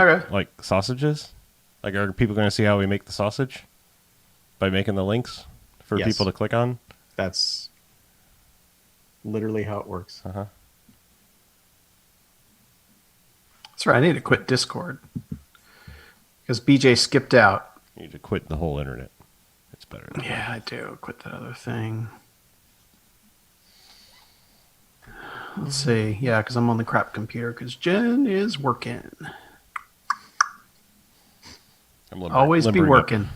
Okay. Like sausages? Like, are people going to see how we make the sausage? By making the links for Yes. people to click on? That's literally how it works. Uh-huh. That's right. I need to quit Discord because BJ skipped out. You need to quit the whole internet. It's better. Yeah, I do. Quit that other thing. Let's see. Yeah, because I'm on the crap computer because Jen is working. I'm Always be limbering up. working.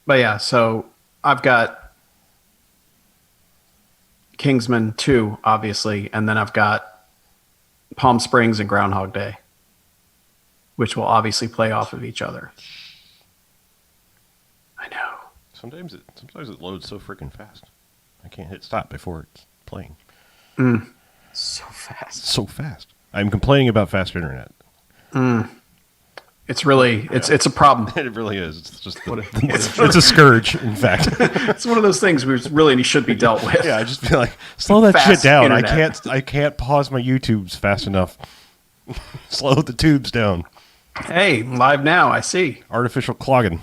But yeah, so I've got Kingsman 2, obviously, and then I've got Palm Springs and Groundhog Day, which will obviously play off of each other. I know. Sometimes it loads so freaking fast. I can't hit stop before it's playing. So fast. So fast. I'm complaining about fast internet. It's really it's a problem. It really is. It's just It's it's a scourge, in fact. It's one of those things we really should be dealt with. Yeah, I just feel like slow that Fast shit down. internet. I can't pause my YouTubes fast enough. Slow the tubes down. Hey, live now. I see. Artificial clogging.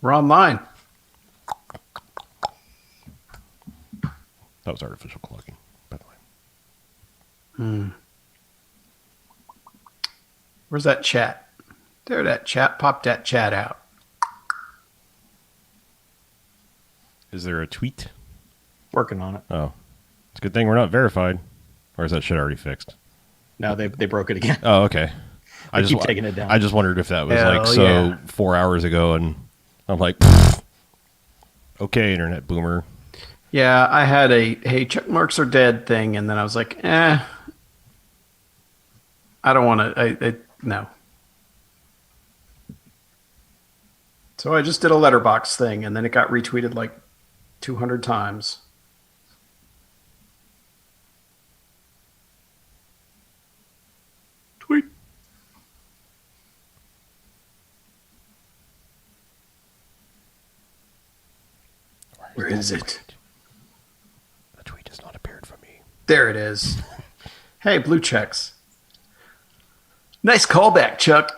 We're online. That was artificial clogging, by the way. Where's that chat? There, that chat. Pop that chat out. Is there a tweet? Working on it. Oh, it's a good thing we're not verified. Or is that shit already fixed? No, they broke it again. Oh, okay. I keep taking it down. I just wondered if that was Hell like so yeah. 4 hours ago, and I'm like, okay, internet boomer. Yeah, I had a hey, check marks are dead thing, and then I was like, I don't want to. No. So I just did a letterbox thing, and then it got retweeted like 200 times. Tweet. Where is it? The tweet has not appeared for me. There it is. Hey, blue checks. Nice callback, Chuck.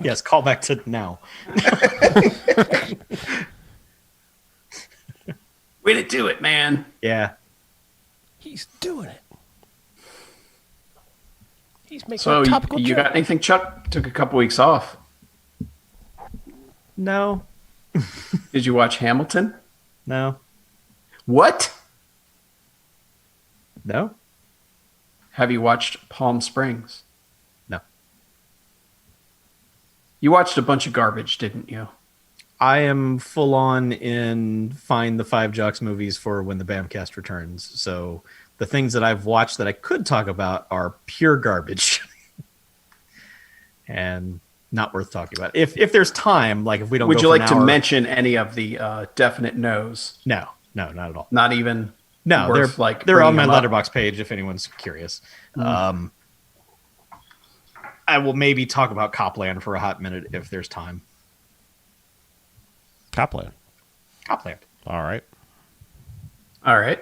Yes, call back to now. Way to do it, man. Yeah. He's doing it. He's making So a topical you joke. got anything, Chuck? Took a couple weeks off. No. Did you watch Hamilton? No. What? No. Have you watched Palm Springs? No. You watched a bunch of garbage, didn't you? I am full on in Find the Five Jocks movies for when the Bamcast returns. So the things that I've watched that I could talk about are pure garbage and not worth talking about. If there's time, like if we don't Would go you for like an to hour- mention any of the definite no's? No, not at all. Not even No, worth, they're on bringing my them up? letterbox page if anyone's curious. I will maybe talk about Copland for a hot minute if there's time. Copland. Copland. All right. All right.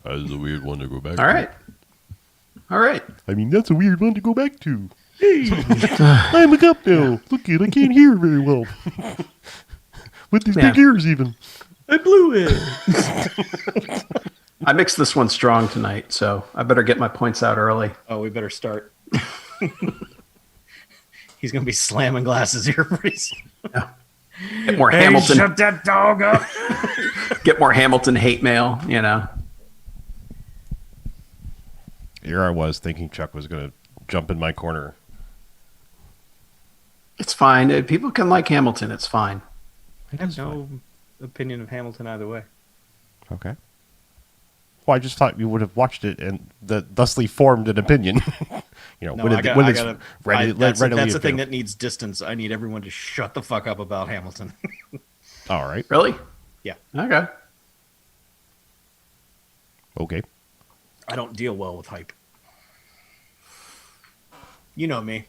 That's a weird one to go back All right. All right. I mean, that's a weird one to go back to. Hey, I'm a cop now. Look it, I can't hear very well. With these big Yeah. ears, even. I blew it. I mixed this one strong tonight, so I better get my points out early. Oh, we better start. He's going to be slamming glasses here pretty soon. Get more Hamilton. Shut that dog up. Get more Hamilton hate mail. You know. Here I was thinking Chuck was going to jump in my corner. It's fine. People can like Hamilton. It's fine. I have no opinion of Hamilton either way. Okay. Well, I just thought you would have watched it and thusly formed an opinion. No, when it's readily that's the thing available. that needs distance. I need everyone to shut the fuck up about Hamilton. All right. Really? Yeah. Okay. Okay. I don't deal well with hype. You know me.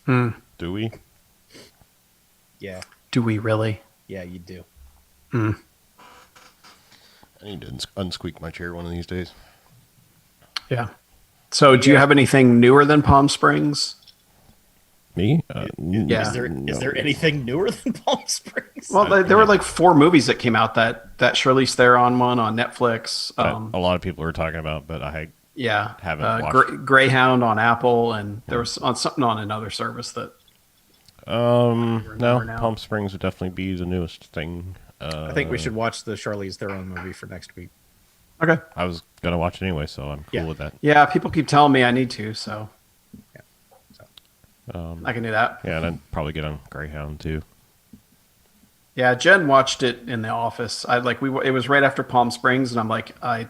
Do we? Yeah. Do we really? Yeah, you do. I need to unsqueak my chair one of these days. Yeah. So, do you have anything newer than Palm Springs? Me? Yeah. Is there anything newer than Palm Springs? Well, there were like 4 movies that came out that Charlize Theron one on Netflix. A lot of people are talking about, but I Yeah, haven't watched. Greyhound on Apple, and there was on something on another service that. No, now. Palm Springs would definitely be the newest thing. I think we should watch the Charlize Theron movie for next week. Okay. I was gonna watch it anyway, so I'm cool Yeah. with that. Yeah, people keep telling me I need to, so Yeah. So, I can do that. Yeah, and I'd probably get on Greyhound too. Yeah, Jen watched it in the office. It was right after Palm Springs, and I'm like, I'm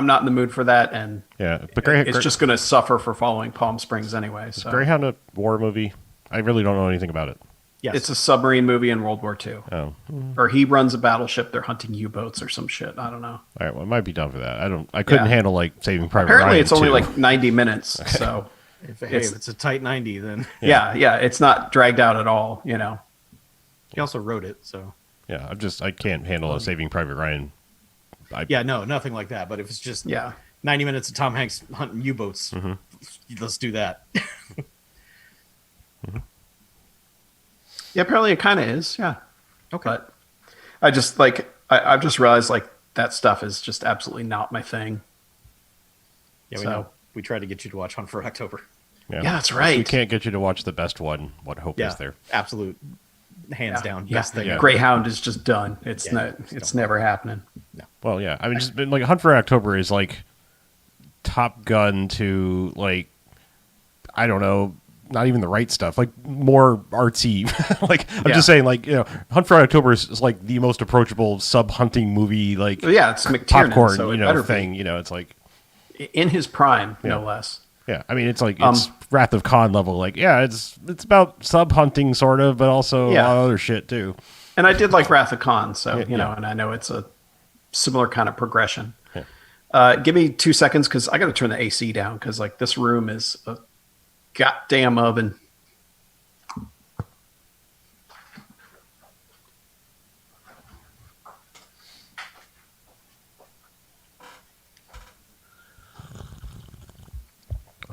not in the mood for that, and Yeah, but it's just going to suffer for following Palm Springs anyway. is So Greyhound a war movie? I really don't know anything about it. yes. it's a submarine movie in World War II, Oh, or he runs a battleship. They're hunting U-boats or some shit. I don't know. all right. Well, I might be done for that. I couldn't Yeah. handle like Saving Private Apparently, Ryan it's only 2. like 90 minutes. So if it's- it's a tight 90, then yeah, it's not dragged out at all. You know. he also wrote it. So Yeah, I can't handle a Saving Private Ryan. yeah, no, nothing like that. But if it's just Yeah. 90 minutes of Tom Hanks hunting U-boats, Mm-hmm. let's do that. Yeah, apparently it kind of is. Yeah. Okay. But I just I've just realized like that stuff is just absolutely not my thing. Yeah, we So- know. We tried to get you to watch Hunt for October. Yeah, that's If right. we can't get you to watch the best one. What hope Yeah, is there? absolute, hands down, Yeah. best thing. Yeah. ever. Greyhound is just done. It's Yeah, not. it's It's done. never happening. Well, yeah. I mean, just like Hunt for October is like Top Gun to like I don't know, not even the right stuff. Like more artsy. Like I'm Yeah. just saying, like Hunt for October is like the most approachable sub hunting movie. Like But yeah, it's McTiernan, popcorn, so it better thing. It's like be in his prime, Yeah. no less. yeah. I mean, it's like it's Wrath of Khan level. Like it's about sub hunting sort of, but also a Yeah. lot of other shit too. And I did like Wrath of Khan, so Yeah, you know, yeah. and I know it's a similar kind of progression. Yeah. Give me 2 seconds because I got to turn the AC down because like this room is a goddamn oven.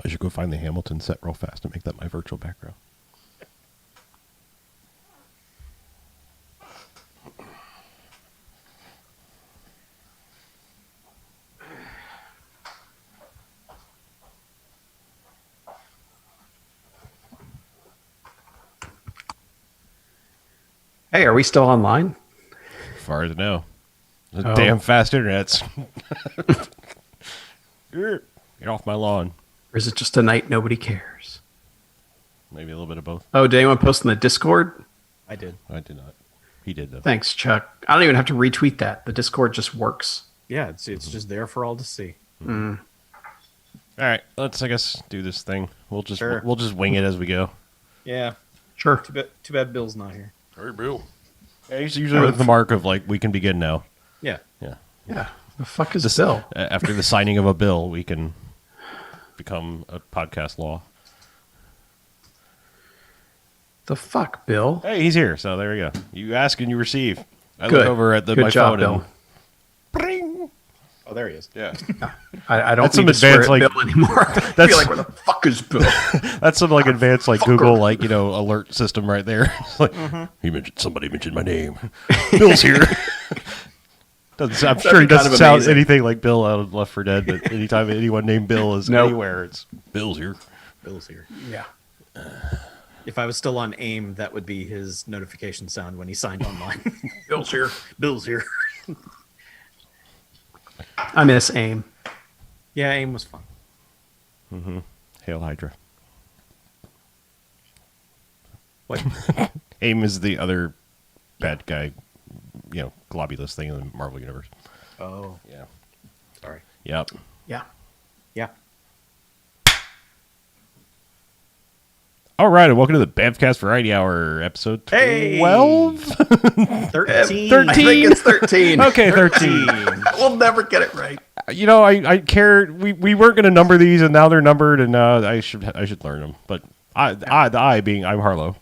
I should go find the Hamilton set real fast and make that my virtual background. Hey, are we still online? As far as I know, the Oh. damn fast internet's. Get off my lawn. Or is it just a night nobody cares? Maybe a little bit of both. Oh, did anyone post in the Discord? I did. I did not. He did though. Thanks, Chuck. I don't even have to retweet that. The Discord just works. Yeah, it's just there for all to see. All right, let's I guess do this thing. We'll just Sure. we'll just wing it as we go. Yeah. Sure. Too bad Bill's not here. Hey, Bill. Yeah, he's usually at the mark of like we can begin now. Yeah. Yeah. Yeah. The fuck is Bill? After the signing of a bill, we can become a podcast law. The fuck, Bill? Hey, he's here. So there we go. You ask and you receive. I Good. look over at Good my job, phone Bill. and bring. Oh, there he is. Yeah. I don't That's some need to swear advanced, at like- Bill anymore. I That's- feel like where the fuck is Bill? That's some like advanced like Fucker. Google like alert system right there. It's like somebody mentioned my name. Bill's here. I'm sure he be kind doesn't of sound amazing. anything like Bill out of Left 4 Dead, but anytime anyone named Bill is Nope. anywhere, it's Bill's here. Bill's here. Yeah. If I was still on AIM, that would be his notification sound when he signed online. Bill's here. Bill's here. I miss AIM. Yeah, AIM was fun. Hail Hydra. What? AIM is the other bad guy, globulous thing in the Marvel universe. Oh, Yeah. sorry. Yep. Yeah. Yeah. All right, and welcome to the Bamfcast Variety Hour, episode Hey! 12? 13. 13. I think it's 13. Okay, 13. We'll never get it right. I care. We weren't going to number these, and now they're numbered, and I should learn them. But I'm Harlow.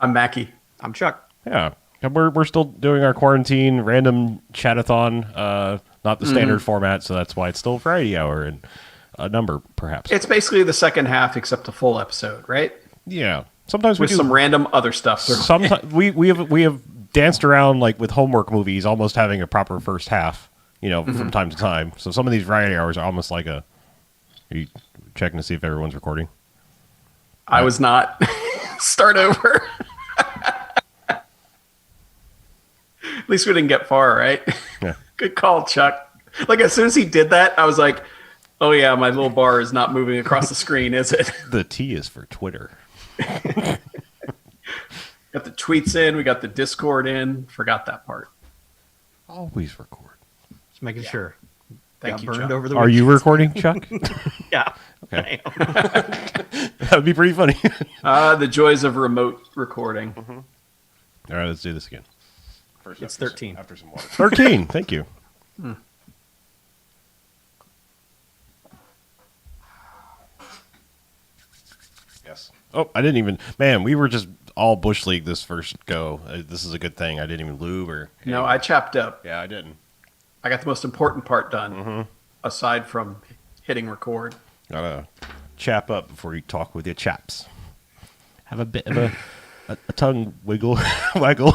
I'm Mackie. I'm Chuck. Yeah. And we're still doing our quarantine random chatathon, not the standard format, so that's why it's still Variety Hour and a number, perhaps. It's basically the second half except a full episode, right? Yeah. Sometimes we With do some random other stuff. Sometimes we have danced around like with homework movies, almost having a proper first half, from time to time. So some of these Variety Hours are almost like a. Are you checking to see if everyone's recording? I was not. Start over. At least we didn't get far, right? Yeah. Good call, Chuck. Like as soon as he did that, I was like, "Oh yeah, my little bar is not moving across the screen, is it?" The T is for Twitter. Got the tweets in, we got the Discord in. Forgot that part. Always record. Just making sure. Thank Got you, burned Chuck. over the Are you weekend. recording, Chuck? Yeah. Okay. That would be pretty funny. The joys of remote recording. All right, let's do this again. First, It's 13. After some water. 13. Thank you. Yes. Oh, I didn't even. Man, we were just all Bush League this first go. This is a good thing. I didn't even lube or. No, I chapped up. Yeah, I didn't. I got the most important part done, aside from hitting record. Gotta chap up before you talk with your chaps. Have a bit of a tongue wiggle, waggle.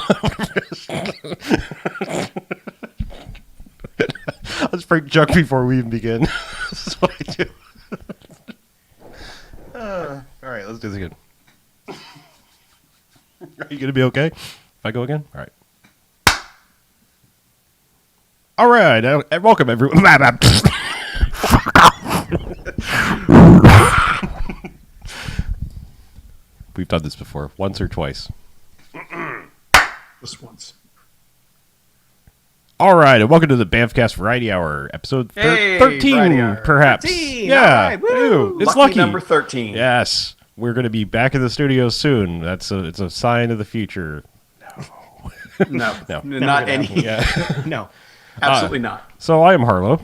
Let's break Chuck before we even begin. That's what I do. All right, let's do this again. Are you gonna be okay if I go again? All right. All right, and welcome everyone. We've done this before, once or twice. Just once. All right, and welcome to the Bamfcast Variety Hour, episode Hey, 13, Variety Hour. perhaps. 13, Yeah, all right, woo. woo, it's lucky. number 13. Yes, we're going to be back in the studio soon. It's a sign of the future. No, No. not gonna any. Yeah. No. Absolutely not. So I am Harlow.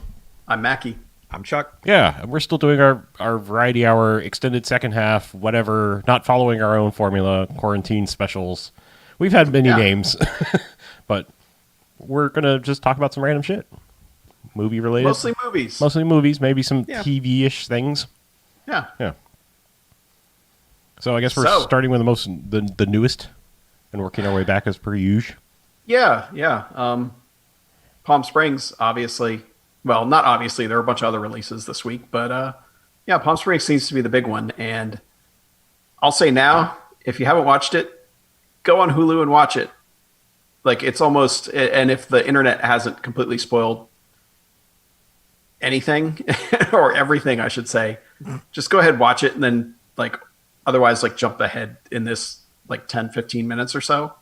I'm Mackie. I'm Chuck. Yeah, and we're still doing our Variety Hour extended second half, whatever, not following our own formula, quarantine specials. We've had many names, but we're going to just talk about some random shit. Movie related. Mostly movies. Mostly movies, maybe some Yeah. TV-ish things. Yeah. Yeah. So I guess we're So- starting with the newest and working our way back as per usual. Yeah. Palm Springs, obviously. Well, not obviously. There are a bunch of other releases this week, but yeah, Palm Springs seems to be the big one. And I'll say now, if you haven't watched it, go on Hulu and watch it. Like it's almost, and if the internet hasn't completely spoiled anything or everything, I should say, just go ahead and watch it, and then otherwise jump ahead in this 10, 15 minutes or so.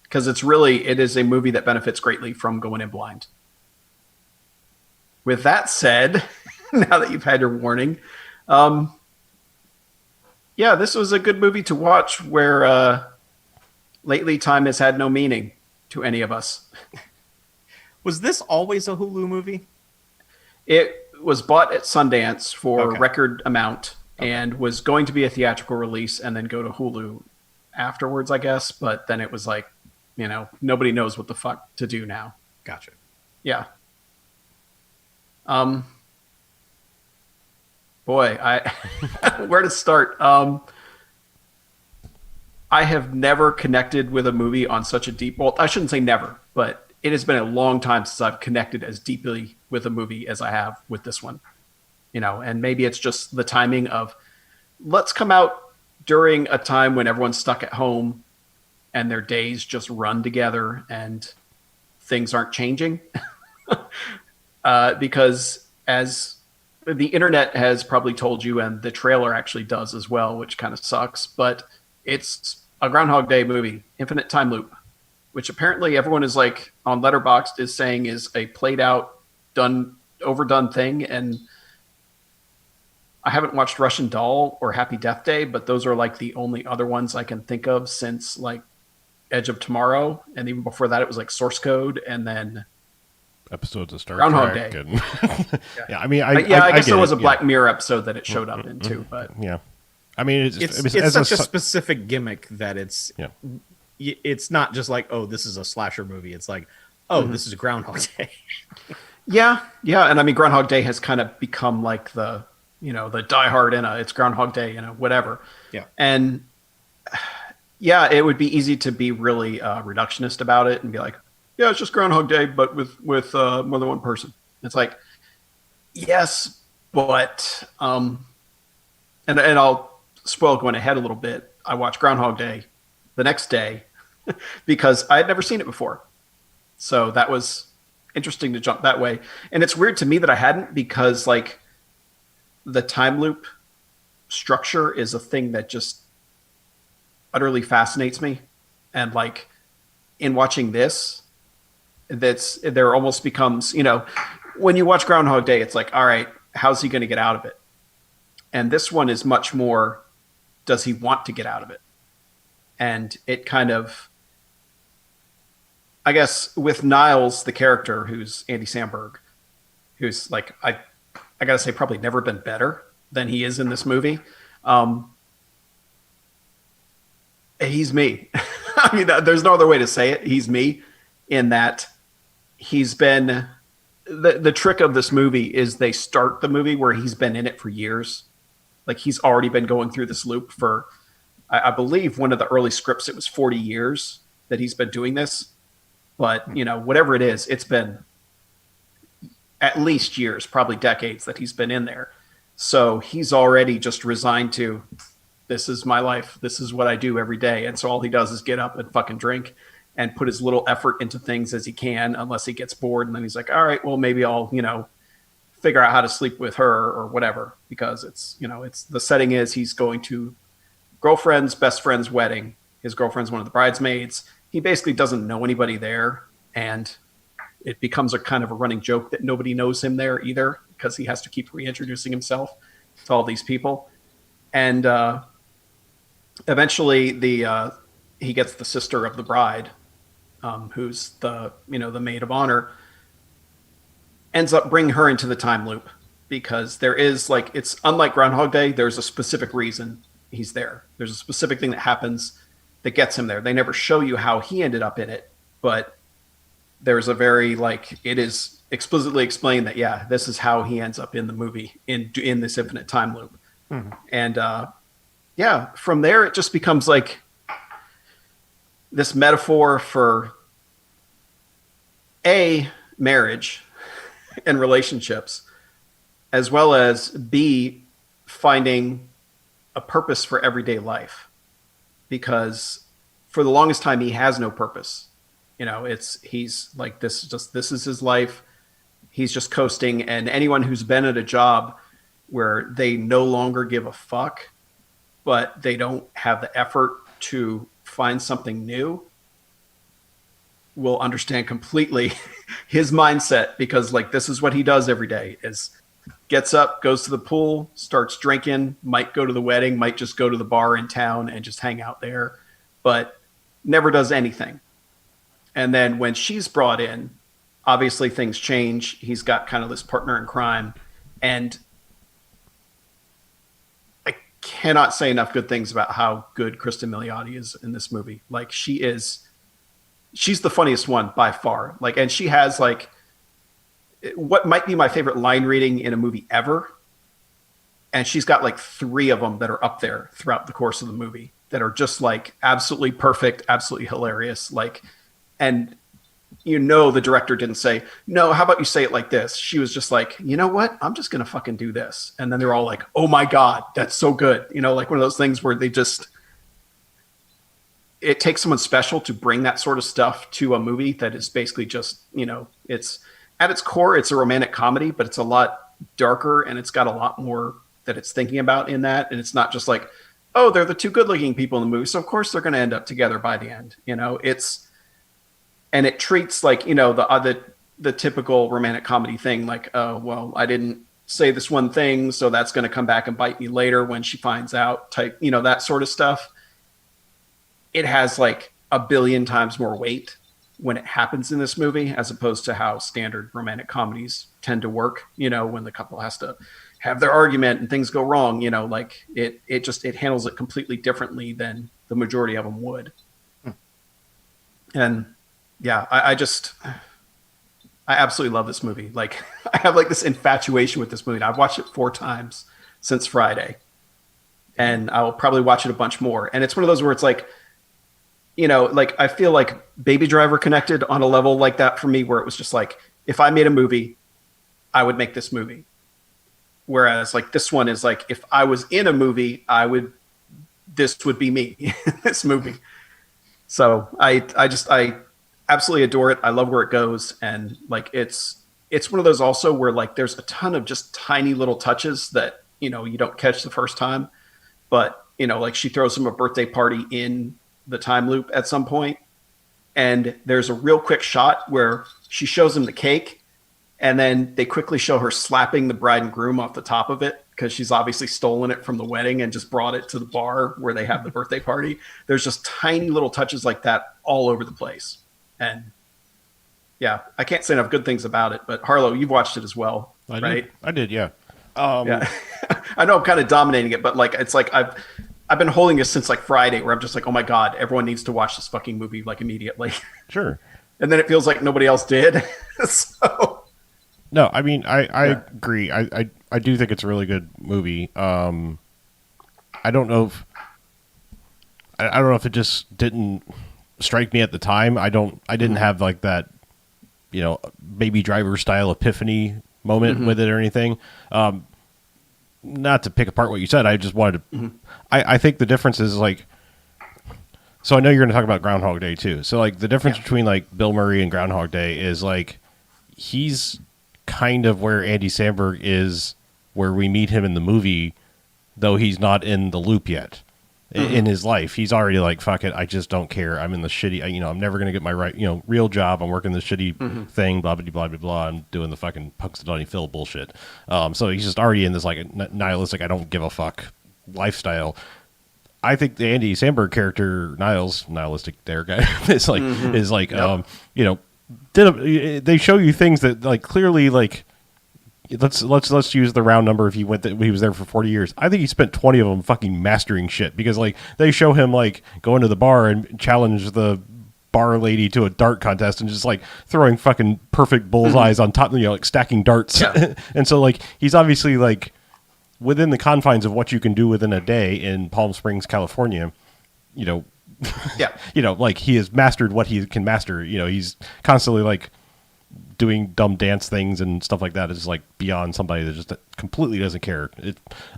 Because it is a movie that benefits greatly from going in blind. With that said, now that you've had your warning, yeah, this was a good movie to watch where lately time has had no meaning to any of us. Was this always a Hulu movie? It was bought at Sundance for Okay. record amount and was going to be a theatrical release and then go to Hulu afterwards, I guess. But then it was nobody knows what the fuck to do now. Gotcha. Yeah. Boy, where to start? I have never connected with a movie on such a deep. Well, I shouldn't say never, but it has been a long time since I've connected as deeply with a movie as I have with this one. And maybe it's just the timing of let's come out during a time when everyone's stuck at home and their days just run together and things aren't changing. Because as the internet has probably told you, and the trailer actually does as well, which kind of sucks, but it's a Groundhog Day movie, Infinite Time Loop, which apparently everyone is on Letterboxd is saying is a played out, overdone thing. And I haven't watched Russian Doll or Happy Death Day, but those are the only other ones I can think of since Edge of Tomorrow. And even before that, it was Source Code. And then Episodes of Star Groundhog Trek. Day. And yeah, I mean, I guess get there was it, a Black Mirror episode that it showed up into, but Yeah. I mean, It's as such a su- specific gimmick that it's Yeah. it's not just like, oh, this is a slasher movie. It's like, oh, Mhm. this is Groundhog Day. Yeah, yeah, and I mean Groundhog Day has kind of become like the Die Hard in a it's Groundhog Day, whatever. Yeah. And yeah, it would be easy to be really reductionist about it and be like, yeah, it's just Groundhog Day, but with more than one person. It's like, yes, but and I'll spoil going ahead a little bit. I watched Groundhog Day the next day because I had never seen it before, so that was interesting to jump that way. And it's weird to me that I hadn't because like the time loop structure is a thing that just utterly fascinates me, and like in watching this, that's there almost becomes when you watch Groundhog Day, it's like, all right, how's he going to get out of it? And this one is much more, does he want to get out of it? And it kind of, I guess, with Niles, the character who's Andy Samberg, who's like, I gotta say, probably never been better than he is in this movie. Um, he's me. I mean, there's no other way to say it. He's me in that he's been the trick of this movie is they start the movie where he's been in it for years. Like he's already been going through this loop for, I believe one of the early scripts, it was 40 years that he's been doing this. But, whatever it is, it's been at least years, probably decades that he's been in there. So he's already just resigned to, this is my life. This is what I do every day. And so all he does is get up and fucking drink and put as little effort into things as he can, unless he gets bored. And then he's like, all right, well, maybe I'll, figure out how to sleep with her or whatever, because it's the setting is he's going to girlfriend's best friend's wedding. His girlfriend's one of the bridesmaids. He basically doesn't know anybody there. And it becomes a kind of a running joke that nobody knows him there either, because he has to keep reintroducing himself to all these people. And eventually he gets the sister of the bride, who's the maid of honor, ends up bringing her into the time loop, because there is like, it's unlike Groundhog Day. There's a specific reason he's there. There's a specific thing that happens that gets him there. They never show you how he ended up in it, but there's a very like, it is explicitly explained that, yeah, this is how he ends up in the movie in this infinite time loop. Mm-hmm. And yeah, from there it just becomes like this metaphor for A, marriage and relationships, as well as B, finding a purpose for everyday life. Because for the longest time he has no purpose. He's like, this is his life. He's just coasting. And anyone who's been at a job where they no longer give a fuck, but they don't have the effort to find something new, will understand completely his mindset, because like, this is what he does every day, is gets up, goes to the pool, starts drinking, might go to the wedding, might just go to the bar in town and just hang out there, but never does anything. And then when she's brought in, obviously things change. He's got kind of this partner in crime, and I cannot say enough good things about how good Kristen Milioti is in this movie. Like she's the funniest one by far. Like, and she has like what might be my favorite line reading in a movie ever. And she's got like 3 of them that are up there throughout the course of the movie that are just like absolutely perfect, absolutely hilarious. Like, and the director didn't say, no, how about you say it like this? She was just like, you know what? I'm just going to fucking do this. And then they're all like, oh my God, that's so good. Like one of those things where they just, it takes someone special to bring that sort of stuff to a movie that is basically just, it's at its core, it's a romantic comedy, but it's a lot darker and it's got a lot more that it's thinking about in that. And it's not just like, oh, they're the 2 good looking people in the movie, so of course they're going to end up together by the end. And it treats like, the typical romantic comedy thing, like, oh, well, I didn't say this one thing, so that's going to come back and bite me later when she finds out type, that sort of stuff. It has like a billion times more weight when it happens in this movie, as opposed to how standard romantic comedies tend to work, when the couple has to have their argument and things go wrong, like it handles it completely differently than the majority of them would. And yeah, I absolutely love this movie. Like I have like this infatuation with this movie. I've watched it 4 times since Friday, and I'll probably watch it a bunch more. And it's one of those where it's like, like I feel like Baby Driver connected on a level like that for me, where it was just like, if I made a movie, I would make this movie. Whereas like this one is like, if I was in a movie, this would be me, this movie. So I absolutely adore it. I love where it goes. And like, it's one of those also where like, there's a ton of just tiny little touches that, you don't catch the first time, but like she throws him a birthday party in the time loop at some point, and there's a real quick shot where she shows him the cake, and then they quickly show her slapping the bride and groom off the top of it because she's obviously stolen it from the wedding and just brought it to the bar where they have the birthday party. There's just tiny little touches like that all over the place. And yeah, I can't say enough good things about it, but Harlow, you've watched it as well, right? I did, yeah. Yeah. I know I'm kind of dominating it, but like, it's like I've been holding this since like Friday, where I'm just like, oh my God, everyone needs to watch this fucking movie like immediately. Sure. And then it feels like nobody else did. So No, I mean, I agree. I do think it's a really good movie. I don't know if I don't know if it just didn't strike me at the time. I didn't have like that, Baby Driver style epiphany moment with it or anything. Not to pick apart what you said, I just wanted to. I think the difference is like. So I know you're going to talk about Groundhog Day too. So like the difference between like Bill Murray and Groundhog Day is like he's kind of where Andy Samberg is, where we meet him in the movie, though he's not in the loop yet. In his life, he's already like, fuck it, I just don't care. I'm in the shitty, I'm never going to get my real job. I'm working this shitty thing, blah, blah, blah, blah, blah. I'm doing the fucking Punxsutawney Phil bullshit. So he's just already in this like nihilistic, I don't give a fuck lifestyle. I think the Andy Samberg character, nihilistic there guy, is like, they show you things that like clearly like, let's use the round number. If he was there for 40 years, I think he spent 20 of them fucking mastering shit, because like they show him like going to the bar and challenge the bar lady to a dart contest and just like throwing fucking perfect bullseyes on top, like stacking darts. And so like he's obviously like within the confines of what you can do within a day in Palm Springs, California, like he has mastered what he can master. He's constantly like doing dumb dance things and stuff like that is like beyond somebody that just completely doesn't care.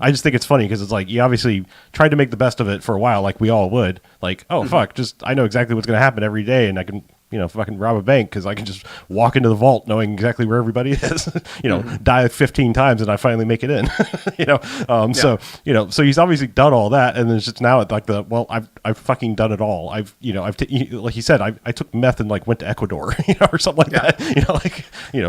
I just think it's funny because it's like you obviously tried to make the best of it for a while, like we all would. Like, oh fuck, just I know exactly what's going to happen every day, and I can fucking rob a bank because I can just walk into the vault knowing exactly where everybody is. Die 15 times and I finally make it in. So he's obviously done all that, and then it's just now at like I've fucking done it all. Like he said, I took meth and like went to Ecuador, or something like that.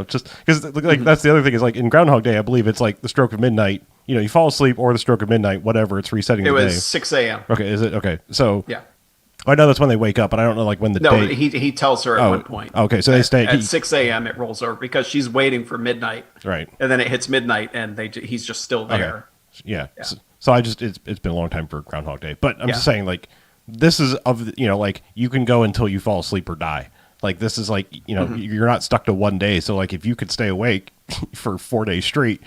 Just because like that's the other thing is like in Groundhog Day, I believe it's like the stroke of midnight. You fall asleep or the stroke of midnight, whatever. It's resetting the day. It was 6 a.m. Okay, is it okay? So yeah. I know that's when they wake up, but I don't know like when the day. He tells her at one point. Okay, so they stay at 6 a.m. It rolls over because she's waiting for midnight, right? And then it hits midnight, and he's just still there. Okay. Yeah. So I just it's been a long time for Groundhog Day, but I'm just saying like this is like you can go until you fall asleep or die. Like this is like you're not stuck to one day. So like if you could stay awake for 4 days straight,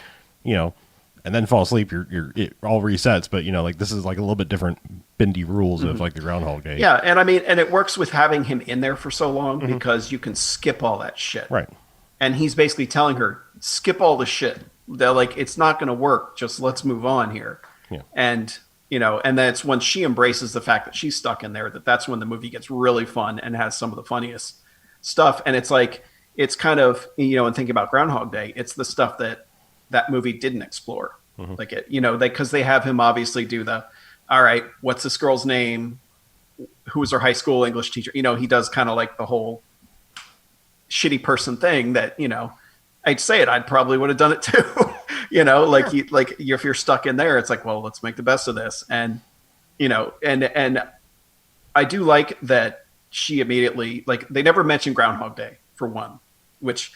and then fall asleep, it all resets. But like this is like a little bit different bendy rules of like the Groundhog Day. Yeah, and I mean, and it works with having him in there for so long because you can skip all that shit. Right. And he's basically telling her, skip all the shit. They're like, it's not going to work. Just let's move on here. Yeah. And and that's when she embraces the fact that she's stuck in there. That's when the movie gets really fun and has some of the funniest stuff. And it's like it's kind of and thinking about Groundhog Day, it's the stuff that movie didn't explore. Like it, because they have him obviously do the, all right, what's this girl's name? Who was her high school English teacher? He does kind of like the whole shitty person thing that, I'd say it, I'd probably would have done it too. If you're stuck in there, it's like, well, let's make the best of this. And, and I do like that she immediately, like, they never mentioned Groundhog Day for one, which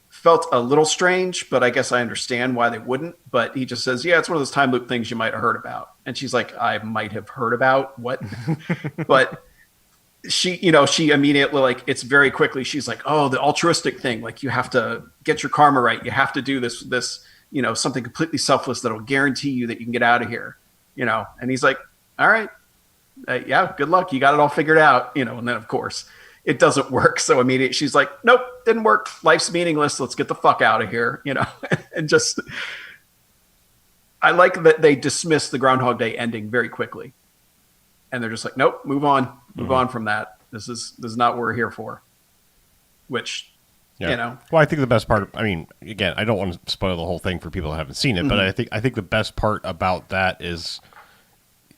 felt a little strange, but I guess I understand why they wouldn't. But he just says, yeah, it's one of those time loop things you might have heard about. And she's like, I might have heard about what? But she immediately, like, it's very quickly, she's like, oh, the altruistic thing, like, you have to get your karma right, you have to do this something completely selfless that'll guarantee you that you can get out of here, and he's like, all right, yeah, good luck, you got it all figured out, and then of course it doesn't work. So immediately she's like, nope, didn't work, life's meaningless, let's get the fuck out of here, and just, I like that they dismiss the Groundhog Day ending very quickly. And they're just like, nope, move on from that. This is not what we're here for. Which, Well, I think the best part, I mean, again, I don't want to spoil the whole thing for people who haven't seen it, but I think the best part about that is,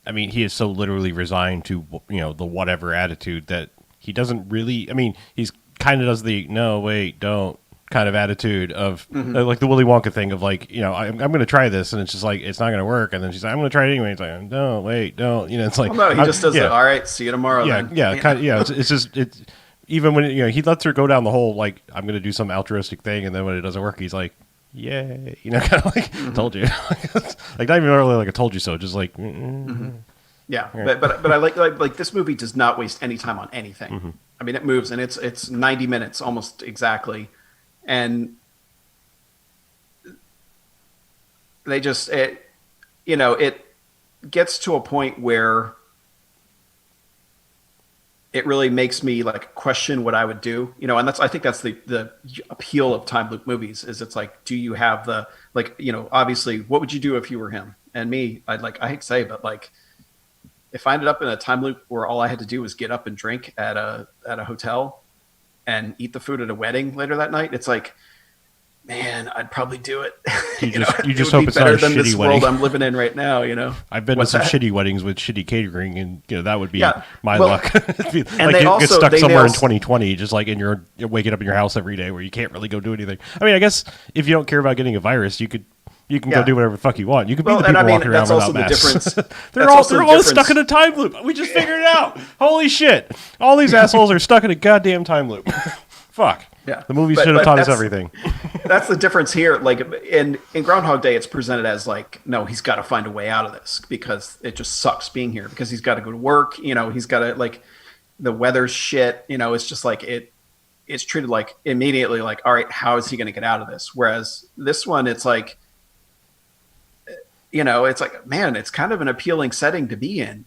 I mean, he is so literally resigned to, the whatever attitude that he doesn't really, I mean, he's kind of does the no, wait, don't kind of attitude of like the Willy Wonka thing of like, I'm going to try this, and it's just like, it's not going to work, and then she's like, I'm going to try it anyway. It's like, no, wait, don't, it's like, well, no, he just does it. All right, see you tomorrow. Kind of, it's just, it's even when he lets her go down the whole like, I'm going to do some altruistic thing, and then when it doesn't work, he's like, yay, kind of like, told you, like not even really like a told you so, just like, yeah. But I like this movie does not waste any time on anything. I mean, it moves, and it's 90 minutes almost exactly. And they just, it gets to a point where it really makes me like question what I would do, and I think that's the appeal of time loop movies is it's like, do you have the, like, obviously what would you do if you were him? And me, I hate to say, but like, if I ended up in a time loop where all I had to do was get up and drink at a hotel and eat the food at a wedding later that night, it's like, man, I'd probably do it. You just hope it's not a shitty this wedding. world I'm living in right now. I've been to some shitty weddings with shitty catering, and that would be my well, luck. And like they you also, get stuck they somewhere nail, in 2020, just like you're waking up in your house every day where you can't really go do anything. I mean, I guess if you don't care about getting a virus, you can go do whatever the fuck you want. You can be the people walking around without masks. they're all stuck in a time loop. We just figured it out. Holy shit! All these assholes are stuck in a goddamn time loop. Fuck. Yeah. The movie should have taught us everything. That's the difference here. Like in Groundhog Day, it's presented as like, no, he's got to find a way out of this because it just sucks being here, because he's got to go to work. He's got to, like, the weather's shit. It's just like it's treated like immediately like, all right, how is he going to get out of this? Whereas this one, it's like, it's like, man, it's kind of an appealing setting to be in,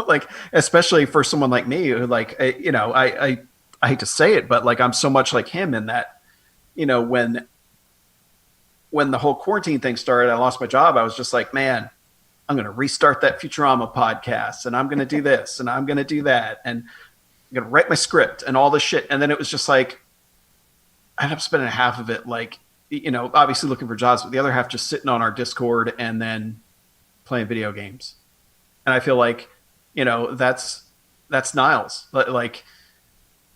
like, especially for someone like me who, like, I hate to say it, but like, I'm so much like him in that, when the whole quarantine thing started, I lost my job. I was just like, man, I'm going to restart that Futurama podcast, and I'm going to do this, and I'm going to do that, and I'm going to write my script and all this shit. And then it was just like, I ended up spending half of it, like, obviously looking for jobs, but the other half just sitting on our Discord and then playing video games. And I feel like, that's Niles. Like,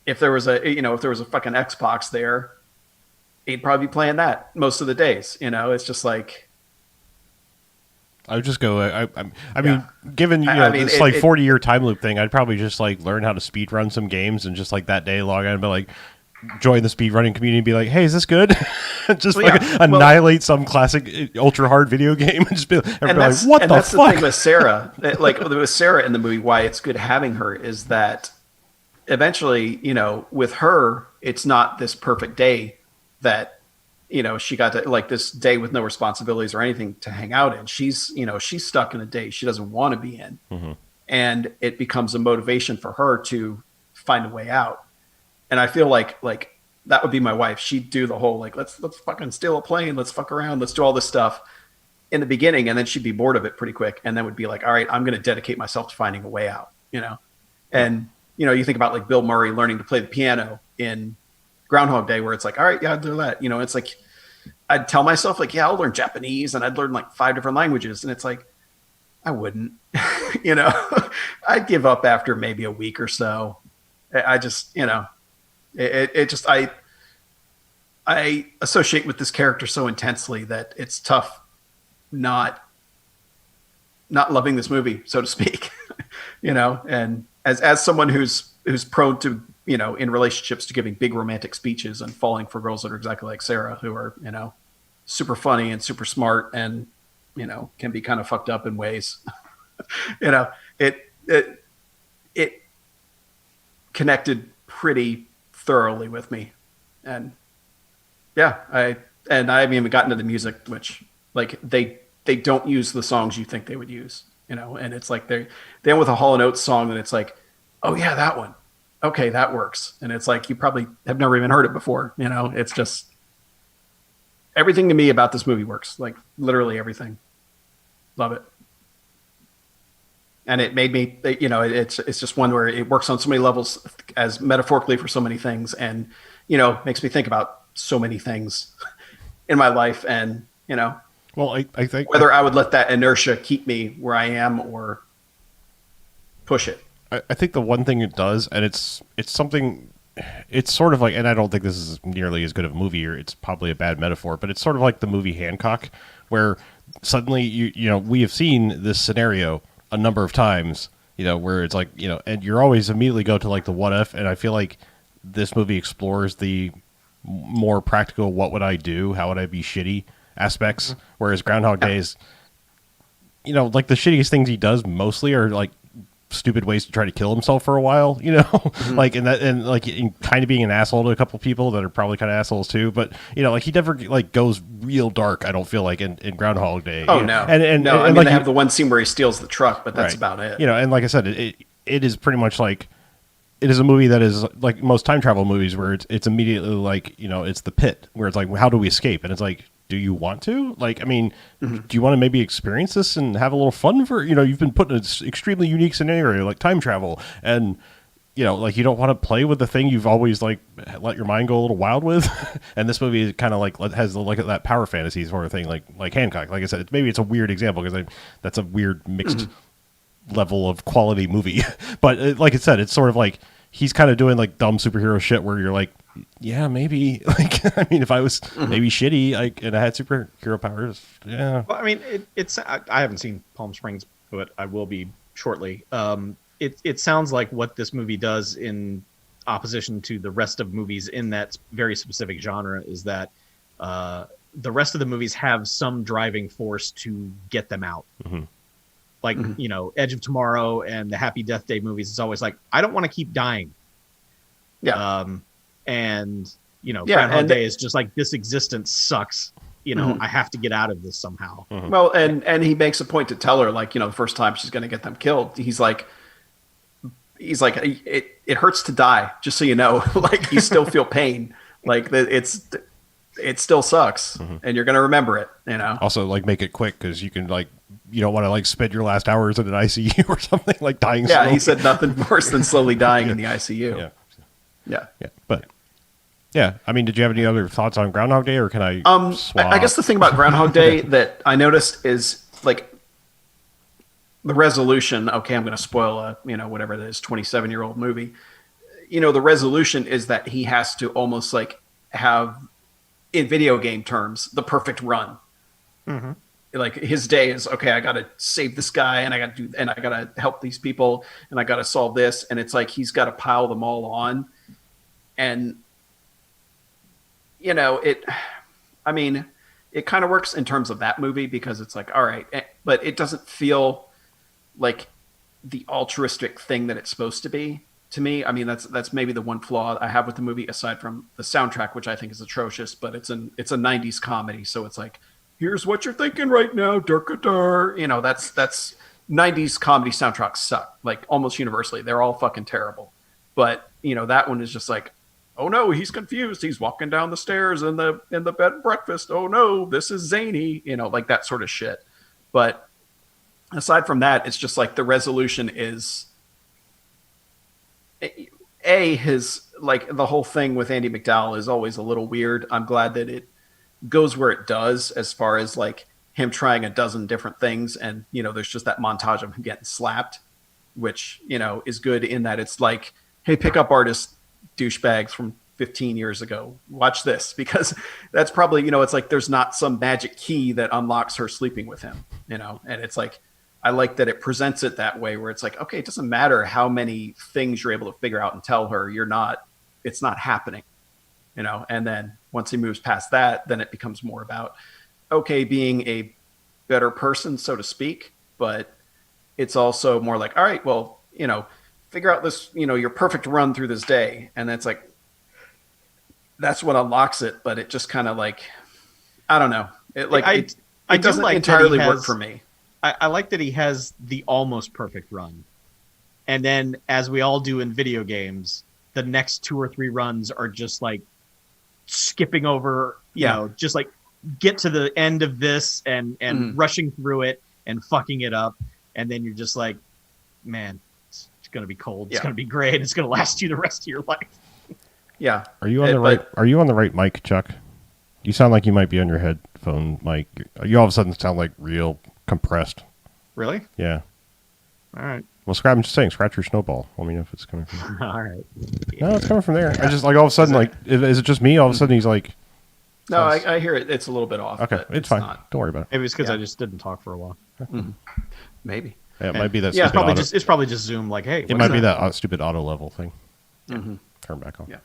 if there was a fucking Xbox there, he'd probably be playing that most of the days. It's just like, I would just go. I mean, given this like 40-year time loop thing, I'd probably just like learn how to speed run some games and just like that day log on and be like, join the speed running community and be like, hey, is this good? Just annihilate some classic ultra hard video game and just be like, what the fuck? That's the thing with Sarah. Like with Sarah in the movie, why it's good having her is that eventually, with her, it's not this perfect day that, she got to, like, this day with no responsibilities or anything to hang out in. She's stuck in a day she doesn't want to be in. And it becomes a motivation for her to find a way out. And I feel like that would be my wife. She'd do the whole, like, let's fucking steal a plane. Let's fuck around. Let's do all this stuff in the beginning. And then she'd be bored of it pretty quick. And then would be like, all right, I'm going to dedicate myself to finding a way out, and, you think about like Bill Murray learning to play the piano in Groundhog Day, where it's like, all right, yeah, I'll do that. It's like, I'd tell myself like, yeah, I'll learn Japanese, and I'd learn like 5 different languages. And it's like, I wouldn't, I'd give up after maybe a week or so. I just, I associate with this character so intensely that it's tough not loving this movie, so to speak, and as someone who's prone to, in relationships, to giving big romantic speeches and falling for girls that are exactly like Sarah, who are, super funny and super smart and, can be kind of fucked up in ways, it connected pretty thoroughly with me. And yeah, I haven't even gotten to the music, which like they don't use the songs you think they would use, and it's like they end with a Hall and Oates song, and it's like, oh yeah, that one, okay, that works, and it's like you probably have never even heard it before, it's just everything to me about this movie works, like literally everything. Love it. And it made me, it's just one where it works on so many levels as metaphorically for so many things, and makes me think about so many things in my life, and Well, I think whether I would let that inertia keep me where I am or push it. I think the one thing it does, and it's something, it's sort of like, and I don't think this is nearly as good of a movie, or it's probably a bad metaphor, but it's sort of like the movie Hancock, where suddenly we have seen this scenario a number of times, where it's like, and you're always immediately go to like the what if, and I feel like this movie explores the more practical what would I do, how would I be shitty aspects, whereas Groundhog Day is, like the shittiest things he does mostly are like stupid ways to try to kill himself for a while, like and like in kind of being an asshole to a couple people that are probably kind of assholes too, but like he never like goes real dark. I don't feel like in Groundhog Day. Oh no, and no. I mean, like, they have the one scene where he steals the truck, but that's right. about it. And like I said, it is pretty much like, it is a movie that is like most time travel movies where it's immediately like, it's the pit where it's like, how do we escape? And it's like, do you want to? Like, I mean, do you want to maybe experience this and have a little fun for, you've been put in an extremely unique scenario like time travel, and, like you don't want to play with the thing you've always like let your mind go a little wild with. And this movie kind of like has like that power fantasy sort of thing, like Hancock. Like I said, maybe it's a weird example because that's a weird mixed level of quality movie. But like I said, it's sort of like he's kind of doing like dumb superhero shit where you're like, yeah, maybe. Like, I mean, if I was maybe shitty, and I had superhero powers, yeah. Well, I mean, I haven't seen Palm Springs, but I will be shortly. It sounds like what this movie does in opposition to the rest of movies in that very specific genre is that the rest of the movies have some driving force to get them out. Like, Edge of Tomorrow and the Happy Death Day movies is always like, I don't want to keep dying. Yeah. And Yeah, Groundhog Day is just like, this existence sucks. I have to get out of this somehow. Well, and he makes a point to tell her, like, the first time she's going to get them killed, he's like, it hurts to die, just so you know. Like, you still feel pain. Like, it still sucks, and you're going to remember it. Also, like, make it quick because you can like, you don't want to like spend your last hours in an ICU or something, like dying. Yeah, slowly. he said nothing worse than slowly dying in the ICU. Yeah. But yeah, I mean, did you have any other thoughts on Groundhog Day, or can I? I guess the thing about Groundhog Day that I noticed is like the resolution. Okay, I'm going to spoil a whatever it is, 27-year-old movie. The resolution is that he has to almost like have, in video game terms, the perfect run. Like his day is, okay, I got to save this guy, and I got to help these people, and I got to solve this, and it's like he's got to pile them all on, and it kind of works in terms of that movie because it's like, all right, but it doesn't feel like the altruistic thing that it's supposed to be to me. I mean, that's maybe the one flaw I have with the movie, aside from the soundtrack, which I think is atrocious, but it's a 90s comedy. So it's like, here's what you're thinking right now. That's 90s comedy soundtracks suck, like almost universally. They're all fucking terrible. But, that one is just like, oh no, he's confused. He's walking down the stairs in the bed and breakfast. Oh no, this is zany, like that sort of shit. But aside from that, it's just like the resolution is his, like, the whole thing with Andy McDowell is always a little weird. I'm glad that it goes where it does, as far as like him trying a dozen different things, and there's just that montage of him getting slapped, which is good in that it's like, hey, pickup artist douchebags from 15 years ago, watch this, because that's probably, it's like there's not some magic key that unlocks her sleeping with him, and it's like, I like that it presents it that way, where it's like, okay, it doesn't matter how many things you're able to figure out and tell her, it's not happening, and then once he moves past that, then it becomes more about, okay, being a better person, so to speak, but it's also more like, all right, well, figure out this, your perfect run through this day. And it's like, that's what unlocks it. But it just kind of like, I don't know. It doesn't like entirely work for me. I like that he has the almost perfect run. And then, as we all do in video games, the next 2 or 3 runs are just like skipping over, just like get to the end of this and rushing through it and fucking it up. And then you're just like, man, it's going to be cold. It's going to be gray, and it's going to last you the rest of your life. Yeah. Are you on the right mic, Chuck? You sound like you might be on your headphone mic. You all of a sudden sound like real compressed. Really? Yeah. All right. Well, I'm just saying, scratch your snowball. Let me know if it's coming from there. All right. No, it's coming from there. I just, like, all of a sudden, like, is it just me? All of a sudden, he's like... No, I hear it. It's a little bit off. Okay, it's fine. Don't worry about it. Maybe it's because I just didn't talk for a while. Maybe. Yeah, it might be that Yeah, stupid it's probably just Zoom, like, hey. It might be that stupid auto level thing. Mm-hmm. Turn back on. Yeah.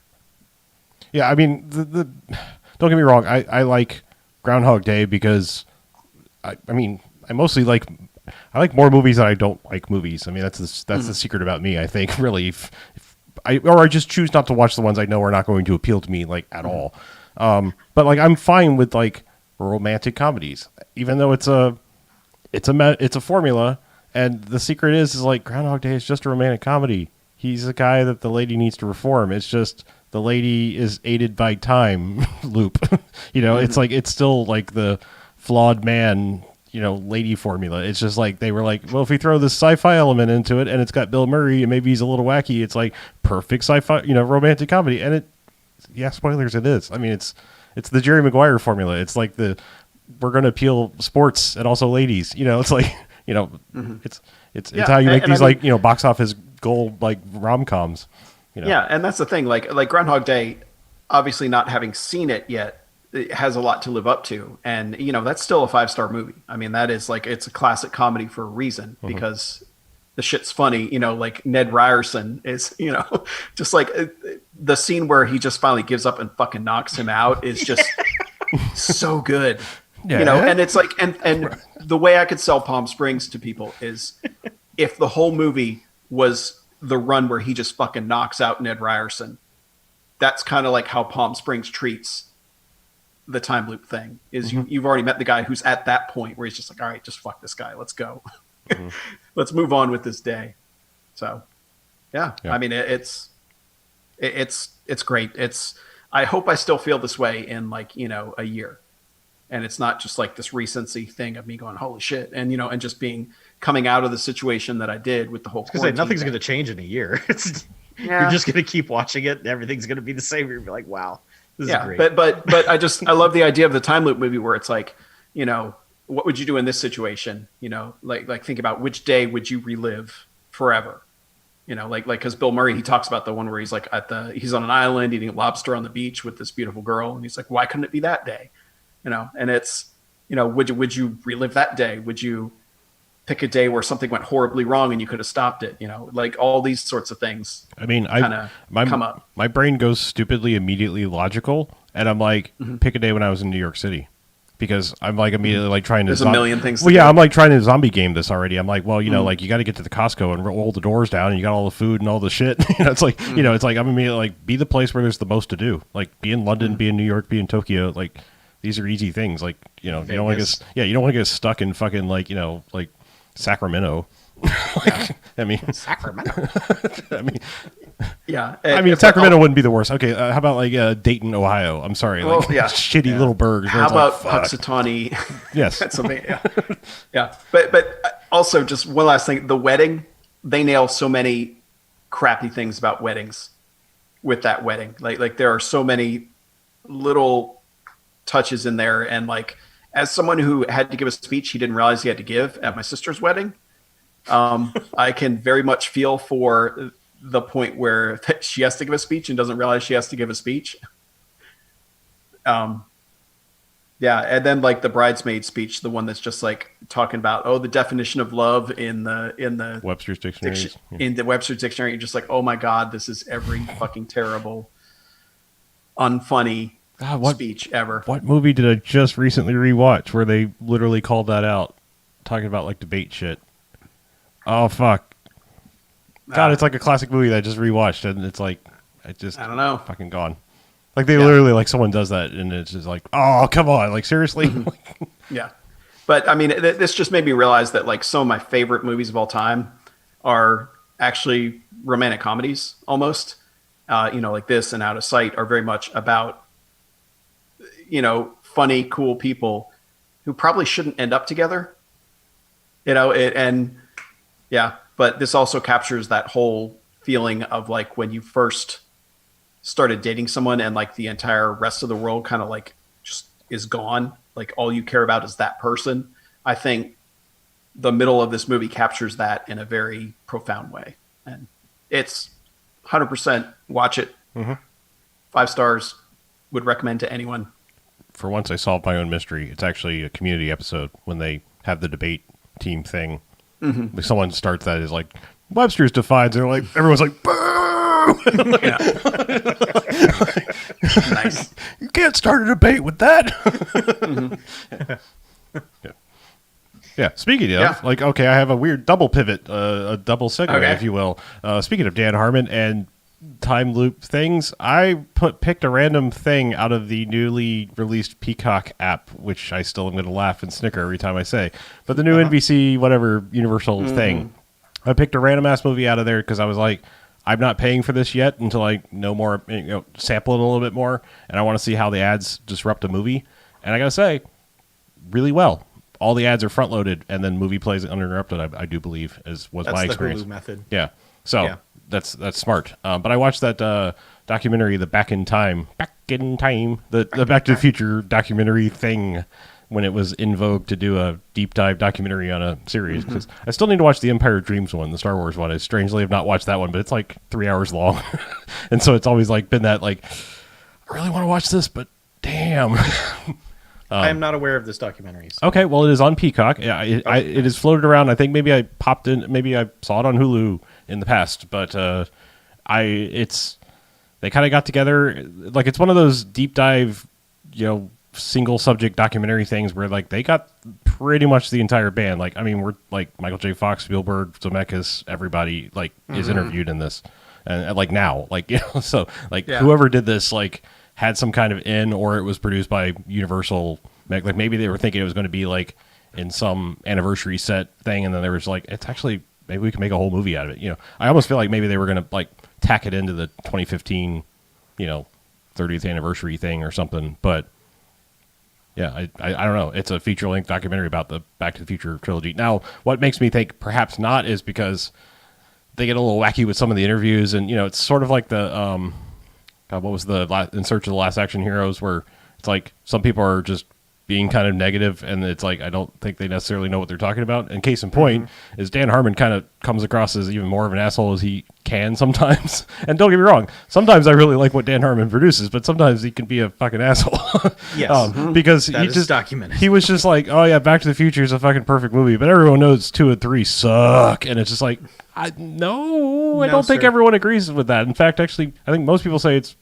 Yeah, I mean, the don't get me wrong. I like Groundhog Day because, I mostly like... I like more movies than I don't like movies. I mean, that's the secret about me, I think, really. I just choose not to watch the ones I know are not going to appeal to me, like, at all. But, like, I'm fine with, like, romantic comedies, even though it's a formula, and the secret is like, Groundhog Day is just a romantic comedy. He's a guy that the lady needs to reform. It's just the lady is aided by time loop. It's like, it's still like the flawed man, lady formula. It's just like, they were like, well, if we throw this sci-fi element into it and it's got Bill Murray and maybe he's a little wacky, it's like perfect sci-fi, romantic comedy. And spoilers, it is. I mean, it's the Jerry Maguire formula. It's like we're going to appeal sports and also ladies, it's like, it's how you make these box office goal, like, rom-coms, Yeah. And that's the thing, like Groundhog Day, obviously not having seen it yet, it has a lot to live up to. And, that's still a 5-star movie. I mean, that is like, it's a classic comedy for a reason, because the shit's funny, like Ned Ryerson is, just like the scene where he just finally gives up and fucking knocks him out is just so good. Yeah. And it's like, and the way I could sell Palm Springs to people is if the whole movie was the run where he just fucking knocks out Ned Ryerson, that's kind of like how Palm Springs treats the time loop thing, is you've already met the guy who's at that point where he's just like, all right, just fuck this guy. Let's go. Let's move on with this day. So yeah. I mean, it's great. I hope I still feel this way in, like, a year. And it's not just like this recency thing of me going, holy shit. And, and just coming out of the situation that I did with the whole quarantine. Nothing's going to change in a year. You're just going to keep watching it and everything's going to be the same. You're going to be like, wow, this is great. But I love the idea of the time loop movie where it's like, what would you do in this situation? Like think about which day would you relive forever? Because Bill Murray, he talks about the one where he's like he's on an island eating lobster on the beach with this beautiful girl. And he's like, why couldn't it be that day? And it's, would you relive that day? Would you pick a day where something went horribly wrong and you could have stopped it? Like all these sorts of things. I mean, come up. My brain goes stupidly immediately logical, and I'm like, pick a day when I was in New York City, because I'm like immediately like trying to. There's a million things. Well, yeah, I'm like trying to zombie game this already. I'm like, well, like you got to get to the Costco and roll the doors down, and you got all the food and all the shit. It's like, it's like I'm immediately like, be the place where there's the most to do. Like, be in London, be in New York, be in Tokyo. Like, these are easy things. Like, you don't want to get stuck in fucking like Sacramento. I mean, Sacramento. Sacramento wouldn't be the worst. Okay, how about like Dayton, Ohio? I'm sorry, shitty little burgs. How about Puxatawny? Yes, Pennsylvania. Yeah, but also just one last thing: the wedding. They nail so many crappy things about weddings with that wedding. Like there are so many little touches in there, and like as someone who had to give a speech he didn't realize he had to give at my sister's wedding, I can very much feel for the point where she has to give a speech and doesn't realize she has to give a speech. Yeah, and then like the bridesmaid speech, the one that's just like talking about the definition of love in the Webster's dictionary. In the Webster's dictionary, you're just like, oh my god, this is every fucking terrible, unfunny speech ever. What movie did I just recently rewatch where they literally called that out, talking about like debate shit? Oh fuck! God, it's like a classic movie that I just rewatched, and it's like I don't know. fucking gone. Like they literally like someone does that, and it's just like, oh come on, like seriously. Yeah. But I mean, this just made me realize that like some of my favorite movies of all time are actually romantic comedies almost. Like this and Out of Sight are very much about, funny, cool people who probably shouldn't end up together. But this also captures that whole feeling of like when you first started dating someone and like the entire rest of the world kind of like just is gone. Like all you care about is that person. I think the middle of this movie captures that in a very profound way. And it's 100% watch it. 5 stars. Would recommend to anyone. For once, I solved my own mystery. It's actually a Community episode when they have the debate team thing. Like someone starts that as like Webster's defines, and like everyone's like, "Boo!" Nice. You can't start a debate with that. Yeah. Speaking of, like, okay, I have a weird double pivot, a double segue, if you will. Speaking of Dan Harmon and time loop things, I picked a random thing out of the newly released Peacock app, which I still am going to laugh and snicker every time I say. But the new NBC whatever Universal thing, I picked a random ass movie out of there because I was like, I'm not paying for this yet until I know more, sample it a little bit more, and I want to see how the ads disrupt a movie. And I gotta say, really well. All the ads are front loaded, and then movie plays uninterrupted. I do believe was my experience. That's the Hulu method. Yeah, so that's smart. But I watched that documentary, the Back in Time, the Back to the Future documentary thing when it was in vogue to do a deep dive documentary on a series. Because I still need to watch the Empire Dreams one, the Star Wars one. I strangely have not watched that one, but it's like 3 hours long, and so it's always like been that like I really want to watch this, but damn. I am not aware of this documentary. So. Okay, well, it is on Peacock. Yeah, it is floated around. I think maybe I popped in. Maybe I saw it on Hulu in the past, but they kind of got together. Like it's one of those deep dive, single subject documentary things where like they got pretty much the entire band. Like I mean, we're like Michael J. Fox, Spielberg, Zemeckis, everybody like is interviewed in this, and like now, like so like whoever did this like. Had some kind of or it was produced by Universal. Like maybe they were thinking it was going to be like in some anniversary set thing, and then there was like, it's actually maybe we can make a whole movie out of it. I almost feel like maybe they were going to like tack it into the 2015, 30th anniversary thing or something. But yeah, I don't know. It's a feature length documentary about the Back to the Future trilogy. Now, what makes me think perhaps not is because they get a little wacky with some of the interviews, and it's sort of like the God, what was the In Search of the Last Action Heroes, where it's like some people are just being kind of negative, and it's like I don't think they necessarily know what they're talking about. And case in point is Dan Harmon kind of comes across as even more of an asshole as he can sometimes. And don't get me wrong, sometimes I really like what Dan Harmon produces, but sometimes he can be a fucking asshole. Yes, because that he is just documented. He was just like, oh yeah, Back to the Future is a fucking perfect movie, but everyone knows 2 and 3 suck, and it's just like, I don't think everyone agrees with that. In fact, actually, I think most people say it's.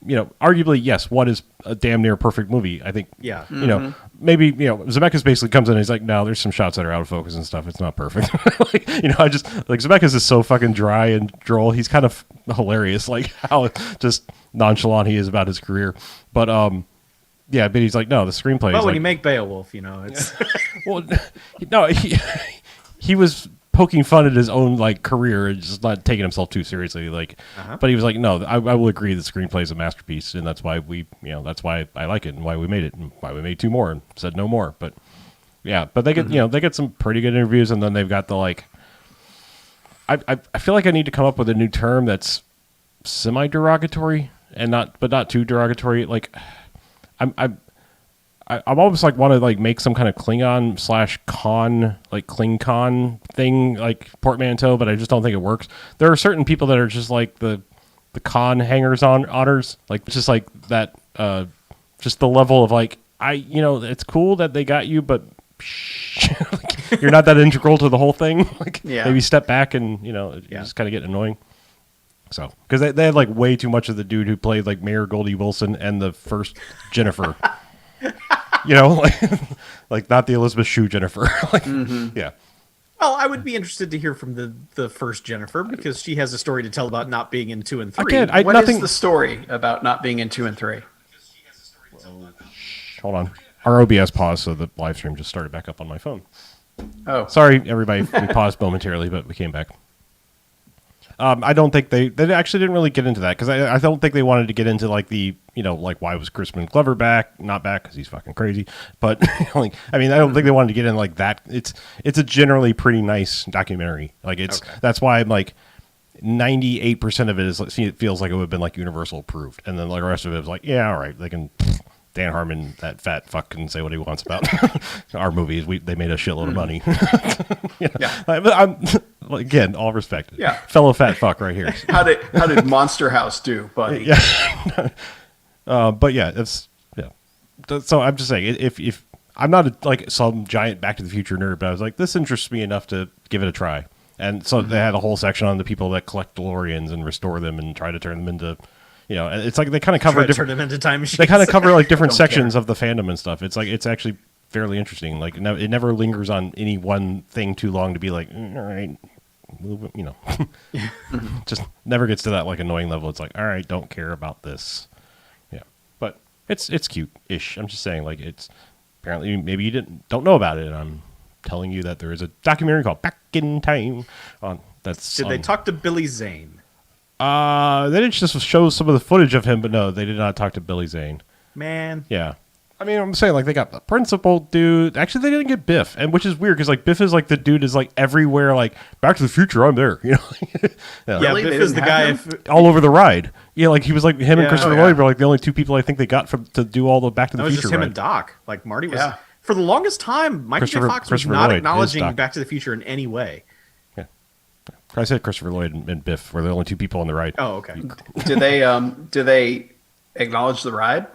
Arguably, yes, one is a damn near perfect movie. I think, maybe, Zemeckis basically comes in and he's like, no, there's some shots that are out of focus and stuff. It's not perfect. Zemeckis is so fucking dry and droll. He's kind of hilarious, like how just nonchalant he is about his career. But, but he's like, no, the screenplay Well, is when like, you make Beowulf, it's... well, no, he was poking fun at his own like career and just not taking himself too seriously, but he was like, no, I will agree the screenplay is a masterpiece, and that's why that's why I like it and why we made it and why we made 2 more and said no more. But but they get they get some pretty good interviews, and then they've got the like I feel like I need to come up with a new term that's semi derogatory and not too derogatory. Like I'm almost like want to like make some kind of Klingon/con like Klingon thing like portmanteau, but I just don't think it works. There are certain people that are just like the con hangers on honors, like just like that, just the level of like it's cool that they got you, but like, you're not that integral to the whole thing. Like maybe step back and just kind of get annoying. So because they had like way too much of the dude who played like Mayor Goldie Wilson and the first Jennifer. Like not the Elizabeth Shue Jennifer. Yeah. Well, I would be interested to hear from the first Jennifer because she has a story to tell about not being in 2 and 3. Again, What is nothing. the story about not being in 2 and 3? Hold on. Our OBS paused, so the live stream just started back up on my phone. Oh, Sorry, everybody. We paused momentarily, but we came back. I don't think they actually didn't really get into that because I don't think they wanted to get into like the like why was Crispin Glover back, not back because he's fucking crazy. But like I don't think they wanted to get in like that. It's a generally pretty nice documentary. Like that's why I'm like 98% of it is it feels like it would have been like Universal approved, and then like the rest of it is like yeah, all right, they can. Dan Harmon, that fat fuck, can say what he wants about our movies. They made a shitload of money. Again, all respect. Yeah. Fellow fat fuck right here. how did Monster House do, buddy? Yeah. But yeah, it's yeah. So I'm just saying, if I'm not like some giant Back to the Future nerd, but I was like, this interests me enough to give it a try. And so they had a whole section on the people that collect DeLoreans and restore them and try to turn them into. It's like they kind of cover turn them into time machines. They kind of cover like different Don't sections care. of the fandom and stuff. It's like it's actually fairly interesting. Like it never lingers on any one thing too long to be like, all right, just never gets to that like annoying level. It's like, all right, don't care about this. Yeah, but it's cute-ish. I'm just saying, like it's apparently maybe you don't know about it. And I'm telling you that there is a documentary called Back in Time on that's. Did they talk to Billy Zane? They didn't just show some of the footage of him, but no, they did not talk to Billy Zane. Man. Yeah. I'm saying, like, they got the principal dude. Actually, they didn't get Biff, and which is weird, because, like, Biff is, like, the dude is, like, everywhere, like, Back to the Future, I'm there, Yeah, Really? Biff They is the didn't guy. have all over the ride. Yeah, like, he was, like, him and Yeah. Christopher Oh, yeah. Lloyd were, like, the only two people I think they got to do all the Back to the That was Future just him ride. and Doc. Like Marty was Yeah. for the longest time. Michael J. Fox was Christopher not Lloyd is acknowledging Doc. Back to the Future in any way. I said Christopher Lloyd and Biff were the only two people on the ride. Oh, okay. Do they acknowledge the ride?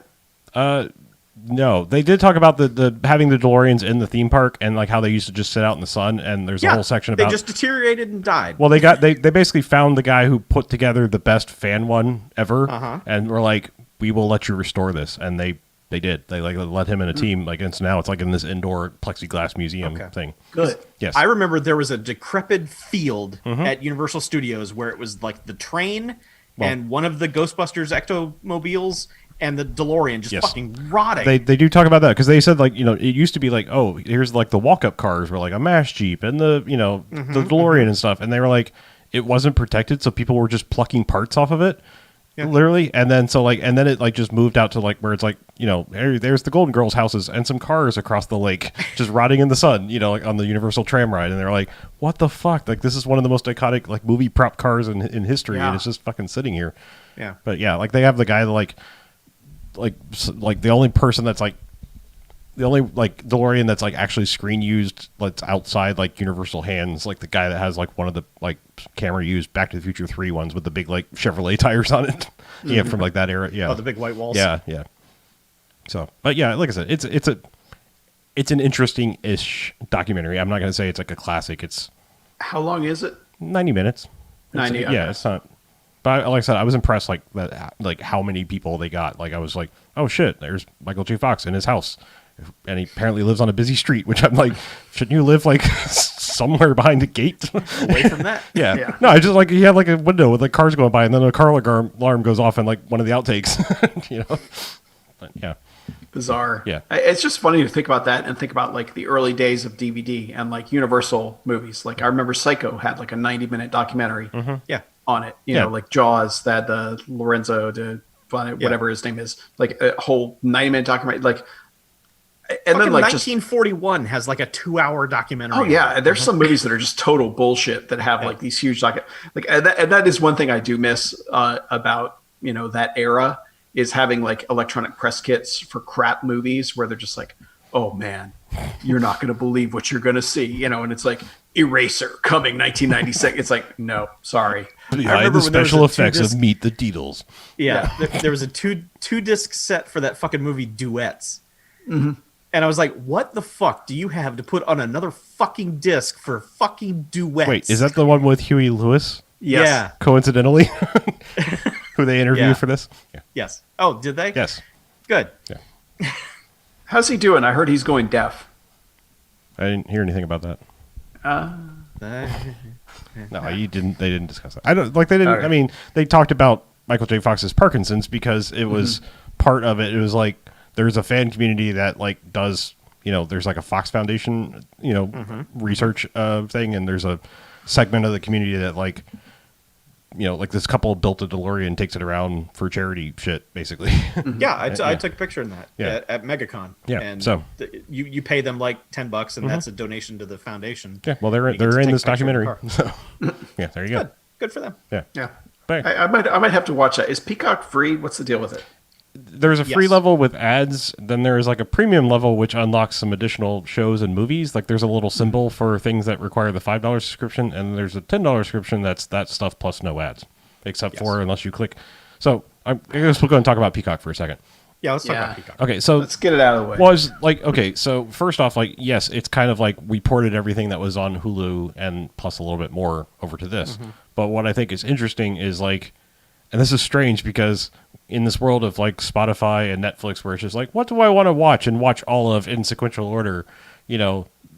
No, they did talk about the having the DeLoreans in the theme park and like how they used to just sit out in the sun. And there's a whole section about they just deteriorated and died. Well, they basically found the guy who put together the best fan one ever, and were like, "We will let you restore this," and they did. They like let him in a team, like, and so now it's like in this indoor plexiglass museum thing. Good. Yes, I remember there was a decrepit field at Universal Studios where it was like the train and one of the Ghostbusters ectomobiles and the DeLorean just fucking rotting. They do talk about that because they said like it used to be like, oh, here's like the walk up cars were like a MASH Jeep and the the DeLorean and stuff, and they were like it wasn't protected, so people were just plucking parts off of it. Yeah. Literally, and then it like just moved out to like where it's like there's the Golden Girls houses and some cars across the lake just rotting in the sun, like on the Universal tram ride, and they're like, what the fuck? Like this is one of the most iconic like movie prop cars in history, and it's just fucking sitting here. Yeah, but yeah, like they have the guy that like the only person that's like the only like DeLorean that's like actually screen used that's outside like Universal hands, like the guy that has like one of the like camera used Back to the Future 3 ones with the big like Chevrolet tires on it. Yeah, from like that era. Yeah. Oh, the big white walls. Yeah. So, but yeah, like I said, it's an interesting-ish documentary. I'm not going to say it's like a classic. It's How long is it? 90 minutes. 90. Yeah, Okay. it's not. But like I said, I was impressed like that, like how many people they got. Like I was like, oh shit, there's Michael J. Fox in his house, and he apparently lives on a busy street. Which I'm like, shouldn't you live like somewhere behind a gate? Away from that. Yeah. Yeah. No, I just like you have like a window with like cars going by, and then a car alarm goes off in like one of the outtakes. But yeah. Bizarre. Yeah. It's just funny to think about that and think about like the early days of DVD and like Universal movies. Like I remember Psycho had like a 90-minute documentary Yeah. on it. You Yeah. know, like Jaws, that Lorenzo de whatever his name is, like a whole 90-minute documentary. Like, and then like 1941 has like a 2-hour documentary. oh yeah, there's some movies that are just total bullshit that have like these huge like and that is one thing I do miss about that era is having like electronic press kits for crap movies where they're just like, oh man, you're not going to believe what you're going to see, and it's like Eraser coming 1996. It's like, no, sorry. Behind the special effects of Meet the Deedles. Yeah, there was a two disc set for that fucking movie Duets. And I was like, what the fuck do you have to put on another fucking disc for fucking Duets? Wait, is that the one with Huey Lewis? Yes. Yeah. Coincidentally, who they interviewed Yeah. for this? Yeah. Yes. Oh, did they? Yes. Good. Yeah. How's he doing? I heard he's going deaf. I didn't hear anything about that. No, you didn't. They didn't discuss that. I don't like. They didn't. Okay. I mean, they talked about Michael J. Fox's Parkinson's because it was part of it. It was like there's a fan community that like does. There's like a Fox Foundation, research thing, and there's a segment of the community that like this couple built a DeLorean and takes it around for charity shit, basically. Yeah, I took a picture in that at MegaCon. Yeah, and so you pay them like $10, and that's a donation to the foundation. yeah, well You get to they're in take this a picture in documentary. the So yeah, there you go. Good for them. Yeah, Yeah. But I might have to watch that. Is Peacock free? What's the deal with it? there's a free Yes. level with ads. Then there's like a premium level which unlocks some additional shows and movies. Like there's a little symbol for things that require the $5 subscription, and there's a $10 subscription that's that stuff plus no ads, except for unless you click. So I guess we'll go and talk about Peacock for a second. Yeah, let's talk Yeah. about Peacock. Okay, so Let's get it out of the way. was like okay, so first off, like yes, it's kind of like we ported everything that was on Hulu and plus a little bit more over to this. But what I think is interesting is like, and this is strange because in this world of like Spotify and Netflix, where it's just like, what do I want to watch and watch all of in sequential order,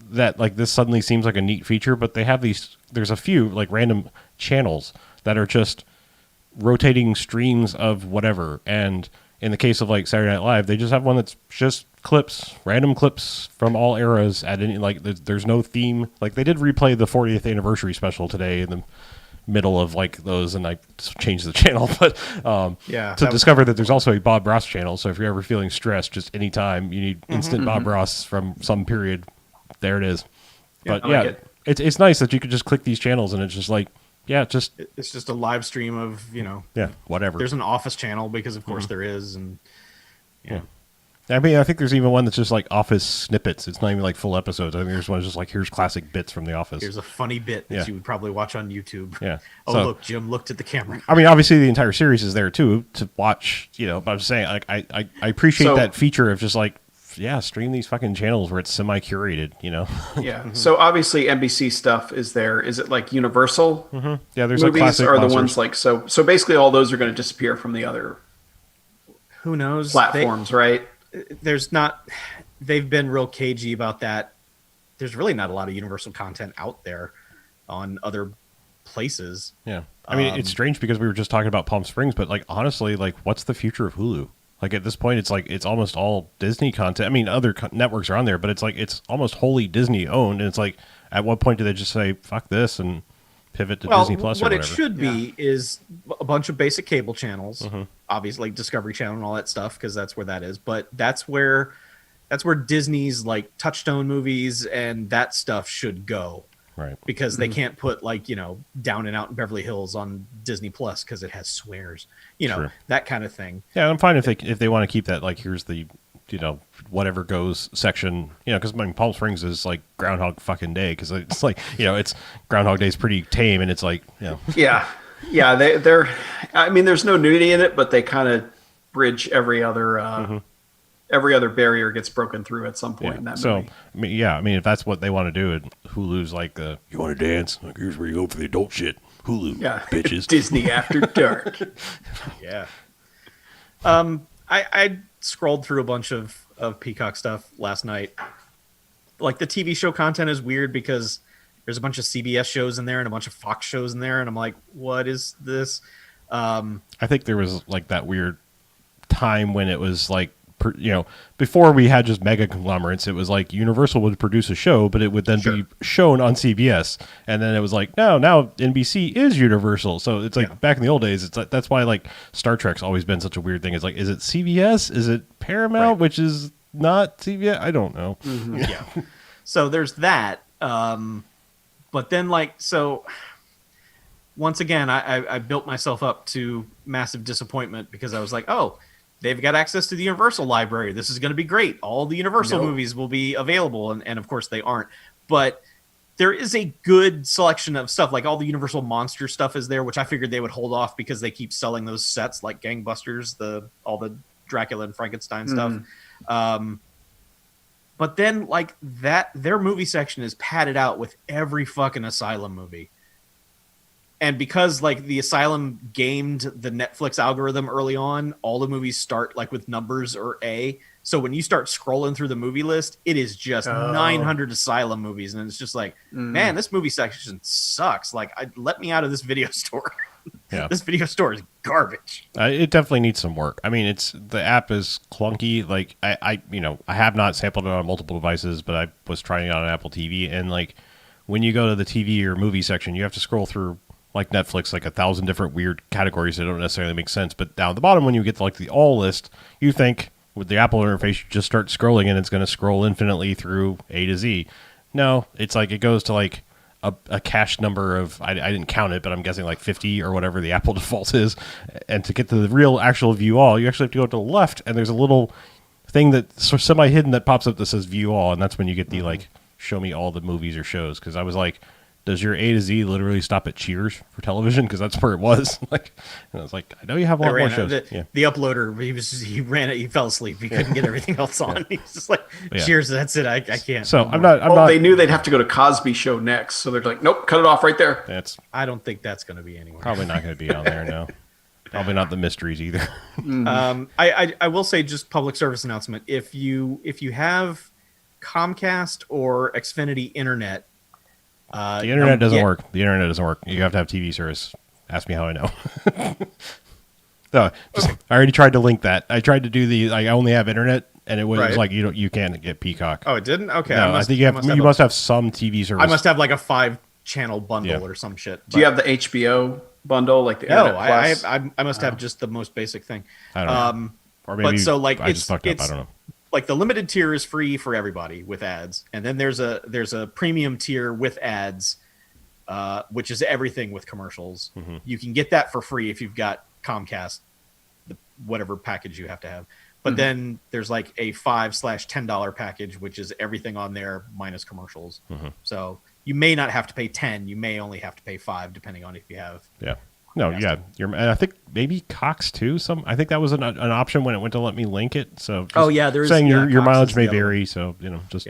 that like this suddenly seems like a neat feature. But they have these. There's a few like random channels that are just rotating streams of whatever. And in the case of like Saturday Night Live, they just have one that's just clips, random clips from all eras at any, like there's no theme. Like they did replay the 40th anniversary special today in the middle of like those, and I changed the channel, but to discover that there's also a Bob Ross channel. So if you're ever feeling stressed, just anytime you need instant Bob Ross from some period, there it is. Yeah, But I like it. it's nice that you could just click these channels and it's just like, It's just a live stream of whatever. There's an Office channel because of course there is, and I mean, I think there's even one that's just like Office snippets. It's not even like full episodes. I think there's one that's just like, here's classic bits from The Office. here's a funny bit that Yeah. you would probably watch on YouTube. Yeah. Oh, So- look, Jim looked at the camera. I mean, obviously the entire series is there too to watch, but I'm just saying, like, I appreciate So- that feature of just like, stream these fucking channels where it's semi-curated, Yeah. So obviously NBC stuff is there. Is it like Universal Yeah, there's like movies classic are the monsters. ones like so basically all those are going to disappear from the other Who knows? platforms, right? There's not. They've been real cagey about that. There's really not a lot of Universal content out there on other places. Yeah. I mean, it's strange because we were just talking about Palm Springs, but like honestly, like what's the future of Hulu? Like at this point, it's like it's almost all Disney content. I mean, other networks are on there, but it's like it's almost wholly Disney owned. And it's like, at what point do they just say fuck this and pivot to Disney Plus or what whatever? it should be is a bunch of basic cable channels, obviously like Discovery Channel and all that stuff, because that's where that is. But that's where Disney's like Touchstone movies and that stuff should go, Right. because they can't put like Down and Out in Beverly Hills on Disney Plus because it has swears, Sure. that kind of thing. Yeah, I'm fine if they want to keep that. Like, here's the whatever goes section. Because I mean, Palm Springs is like Groundhog fucking Day because it's like it's Groundhog Day is pretty tame and it's like Yeah. Yeah, they're I mean there's no nudity in it, but they kind of bridge every other barrier gets broken through at some point in that So movie. I mean if that's what they want to do, and Hulu's like you want to dance? Like here's where you go for the adult shit. Hulu, Yeah. bitches. Disney After Dark. Yeah. I scrolled through a bunch of Peacock stuff last night. Like the TV show content is weird because there's a bunch of CBS shows in there and a bunch of Fox shows in there, and I'm like, what is this? I think there was like that weird time when it was like before we had just mega conglomerates, it was like Universal would produce a show, but it would then be shown on CBS, and then it was like now NBC is Universal. So it's like back in the old days, it's like that's why like Star Trek's always been such a weird thing. It's like, is it CBS? Is it Paramount? Which is not CBS? I don't know. Yeah. So there's that. But then once again, I built myself up to massive disappointment because I was like, oh, they've got access to the Universal library. This is going to be great. All the Universal movies will be available. And of course they aren't. But there is a good selection of stuff. Like all the Universal monster stuff is there, which I figured they would hold off because they keep selling those sets like Gangbusters, all the Dracula and Frankenstein stuff. But then like their movie section is padded out with every fucking Asylum movie. And because like the Asylum gamed the Netflix algorithm early on, all the movies start like with numbers or A. So when you start scrolling through the movie list, it is just 900 Asylum movies, and it's just like, man, this movie section sucks. Like, let me out of this video store. Yeah. This video store is garbage. It definitely needs some work. I mean, the app is clunky. Like I have not sampled it on multiple devices, but I was trying it on Apple TV, and like when you go to the TV or movie section, you have to scroll through like Netflix, like 1,000 different weird categories that don't necessarily make sense. But down at the bottom, when you get to like the all list, you think with the Apple interface, you just start scrolling and it's going to scroll infinitely through A to Z. No, it's like it goes to like a cached number of, I didn't count it, but I'm guessing like 50 or whatever the Apple default is. And to get to the real actual view all, you actually have to go to the left, and there's a little thing that's semi-hidden that pops up that says view all, and that's when you get the like show me all the movies or shows. Because I was like, does your A to Z literally stop at Cheers for television? Because that's where it was. Like, and I was like, I know you have a lot more shows. The uploader, he ran it. He fell asleep. He couldn't get everything else on. He was just like, Cheers, that's it. I can't. So I'm not. They knew they'd have to go to Cosby Show next, so they're like, nope, cut it off right there. I don't think that's going to be anywhere. Probably not going to be on there. No, probably not the mysteries either. I will say, just public service announcement. If you have Comcast or Xfinity internet. The internet doesn't work. The internet doesn't work. You have to have TV service. Ask me how I know. No, I already tried to link that. I tried to do I only have internet, and it was like you can't get Peacock. Oh, it didn't? Okay. No, I think you must have some TV service. I must have like a 5-channel bundle or some shit. Do you have the HBO bundle, like the Internet Plus? I must have just the most basic thing. I don't know. Or maybe I just fucked up. I don't know. Like the limited tier is free for everybody with ads, and then there's a premium tier with ads, which is everything with commercials. Mm-hmm. You can get that for free if you've got Comcast, whatever package you have to have. But then there's like a $5/$10 package, which is everything on there minus commercials. Mm-hmm. So you may not have to pay $10. You may only have to pay $5, depending on if you have. Yeah. No, yeah, and I think maybe Cox too. I think that was an option when it went to let me link it. So there's saying your Cox mileage may vary. So just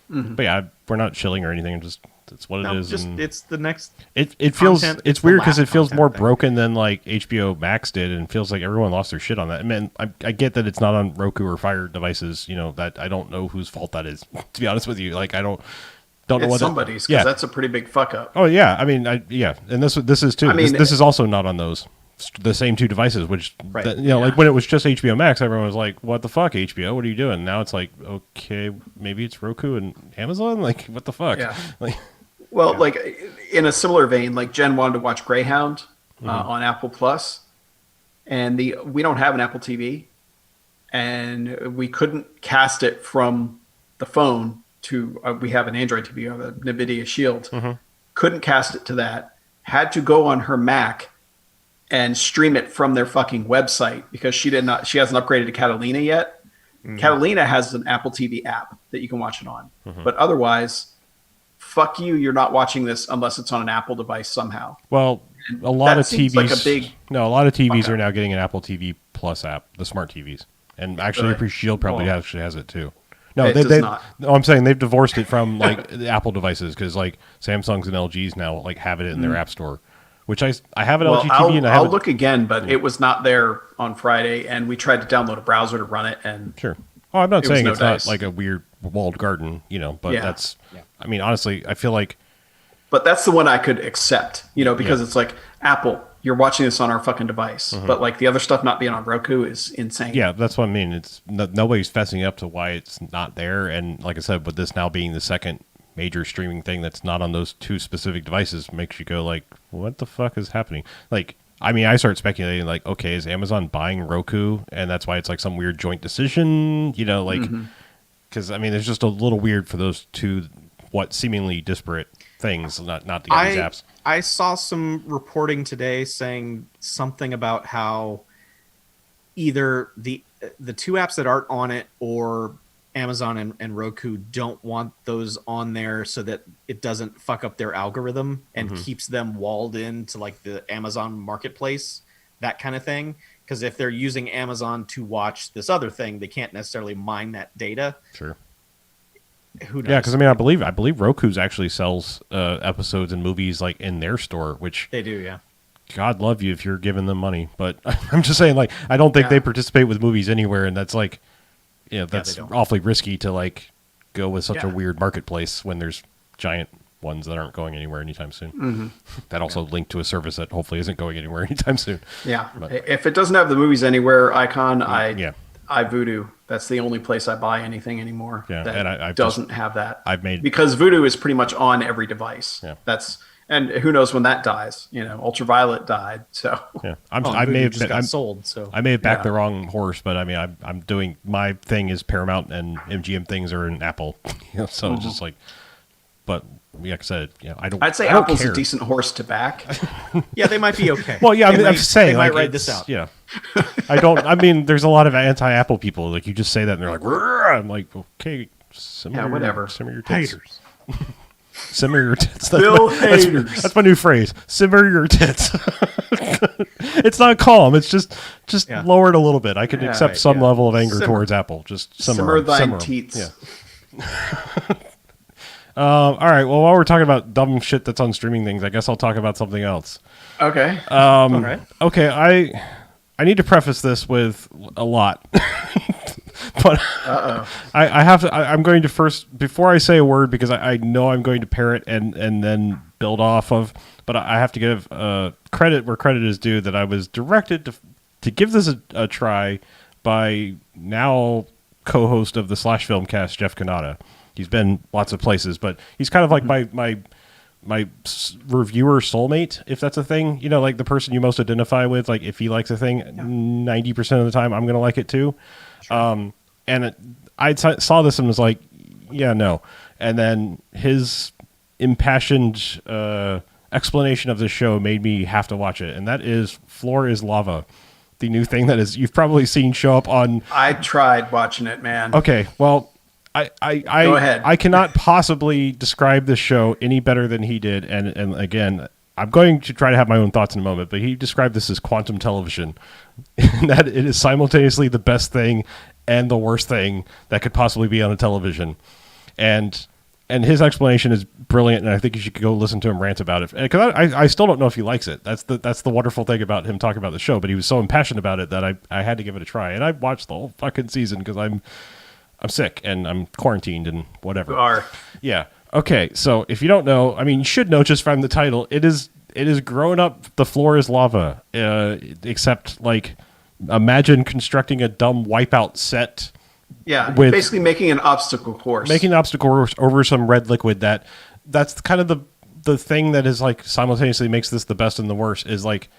but yeah, we're not shilling or anything. Just it's what it is. It's the next. It feels it's weird because it feels more broken than like HBO Max did, and feels like everyone lost their shit on that. I mean, I get that it's not on Roku or Fire devices. That I don't know whose fault that is. To be honest with you, like I don't know what somebody's, because that's a pretty big fuck up. Oh yeah, I mean, and this is too. I mean, this is also not on the same two devices. Which like when it was just HBO Max, everyone was like, "What the fuck, HBO? What are you doing?" Now it's like, okay, maybe it's Roku and Amazon. Like, what the fuck? Yeah. Like, like in a similar vein, like Jen wanted to watch Greyhound on Apple Plus, and we don't have an Apple TV, and we couldn't cast it from the phone to we have an Android TV, the NVIDIA Shield. Couldn't cast it to that. Had to go on her Mac and stream it from their fucking website because she hasn't upgraded to Catalina yet. Catalina has an Apple TV app that you can watch it on, but otherwise, fuck you. You're not watching this unless it's on an Apple device somehow. Well, a lot of TVs like a lot of TVs are now getting an Apple TV Plus app, the smart TVs, and actually, Shield probably actually has it too. No, it does not. No, I'm saying they've divorced it from like the Apple devices because like Samsungs and LGs now like have it in their app store, which I have an LG TV and I'll look again, but it was not there on Friday, and we tried to download a browser to run it, and sure. Oh, I'm not saying it's not like a weird walled garden, but that's. Yeah. I mean, honestly, I feel like. But that's the one I could accept, because it's like Apple. You're watching this on our fucking device, but like the other stuff not being on Roku is insane. Yeah, that's what I mean. It's nobody's fessing up to why it's not there, and like I said, with this now being the second major streaming thing that's not on those two specific devices, makes you go like, what the fuck is happening? Like, I mean, I start speculating like, okay, is Amazon buying Roku, and that's why it's like some weird joint decision, because I mean, it's just a little weird for those two, what seemingly disparate things, not to get these apps. I saw some reporting today saying something about how either the two apps that aren't on it or Amazon and Roku don't want those on there so that it doesn't fuck up their algorithm and keeps them walled into like the Amazon marketplace, that kind of thing. Because if they're using Amazon to watch this other thing, they can't necessarily mine that data. Sure. Who knows? Yeah, because I mean, I believe Roku's actually sells episodes and movies like in their store, which they do. Yeah. God love you if you're giving them money, but I'm just saying, like, I don't think they participate with movies anywhere, and that's like, that's don't. awfully risky to like go with such a Yeah. weird marketplace when there's giant ones that aren't going anywhere anytime soon. Mm-hmm. That also linked to a service that hopefully isn't going anywhere anytime soon. Yeah. But- If it doesn't have the Movies Anywhere icon, yeah. I Voodoo. That's the only place I buy anything anymore Yeah, that and I've doesn't have that. I've made- because Voodoo is pretty much on every device. Yeah. And who knows when that dies? Ultraviolet died, so Yeah, I may have just got sold. So I may have backed Yeah. the wrong horse, but I mean, I'm doing my thing is Paramount and MGM things are in Apple, so it's just like, but like I said, I don't. I'd say I don't Apple's care. a decent horse to back. yeah, they might be okay. Well, yeah, I'm saying they might like, ride it's- this out. Yeah, I don't. I mean, there's a lot of anti-Apple people. Like you just say that, and they're like, "Rrr." I'm like, okay, simmer whatever. Simmer your tits. Haters. Simmer your tits. Bill haters. That's my new phrase. Simmer your tits. It's not calm. It's just Yeah. lower it a little bit. I can accept right, some yeah. level of anger Simmer. towards Apple. Just Simmer 'em, thine 'em. teats. Yeah. All right. Well, while we're talking about dumb shit that's on streaming things, I guess I'll talk about something else. Okay. All right. Okay, I need to preface this with a lot, but I have to. I'm going to first before I say a word because I know I'm going to parrot and then build off of. But I have to give credit where credit is due. That I was directed to give this a try by now co-host of the Slash Filmcast, Jeff Kanata. He's been lots of places, but he's kind of like my reviewer soulmate, if that's a thing. Like the person you most identify with. Like if he likes a thing, 90% of the time I'm going to like it too. Sure. I saw this and was like, yeah, no. And then his impassioned explanation of the show made me have to watch it, and that is Floor is Lava, the new thing that is you've probably seen show up on. I tried watching it, man. Okay, well. Go ahead. I cannot possibly describe this show any better than he did, and again, I'm going to try to have my own thoughts in a moment. But he described this as quantum television, and that it is simultaneously the best thing and the worst thing that could possibly be on a television. And his explanation is brilliant, and I think you should go listen to him rant about it. Because I still don't know if he likes it. That's the wonderful thing about him talking about the show. But he was so impassioned about it that I had to give it a try, and I watched the whole fucking season because I'm sick and I'm quarantined and whatever. You are. Yeah. Okay. So if you don't know, I mean, you should know just from the title. It is grown up. The Floor is Lava. Except like, imagine constructing a dumb Wipeout set. Yeah. With basically making an obstacle course. Making an obstacle course over some red liquid. That's kind of the thing that is like simultaneously makes this the best and the worst is like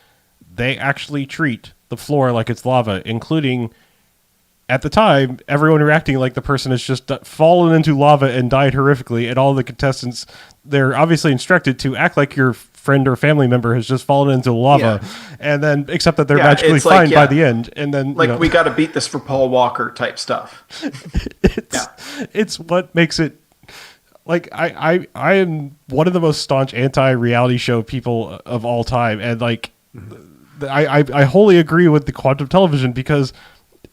they actually treat the floor like it's lava, including. At the time, everyone reacting like the person has just fallen into lava and died horrifically, and all the contestants, they're obviously instructed to act like your friend or family member has just fallen into lava, and then accept that they're magically it's like, fine by the end, and then like we got to beat this for Paul Walker type stuff. It's what makes it like I am one of the most staunch anti-reality show people of all time, and like I wholly agree with the quantum television because.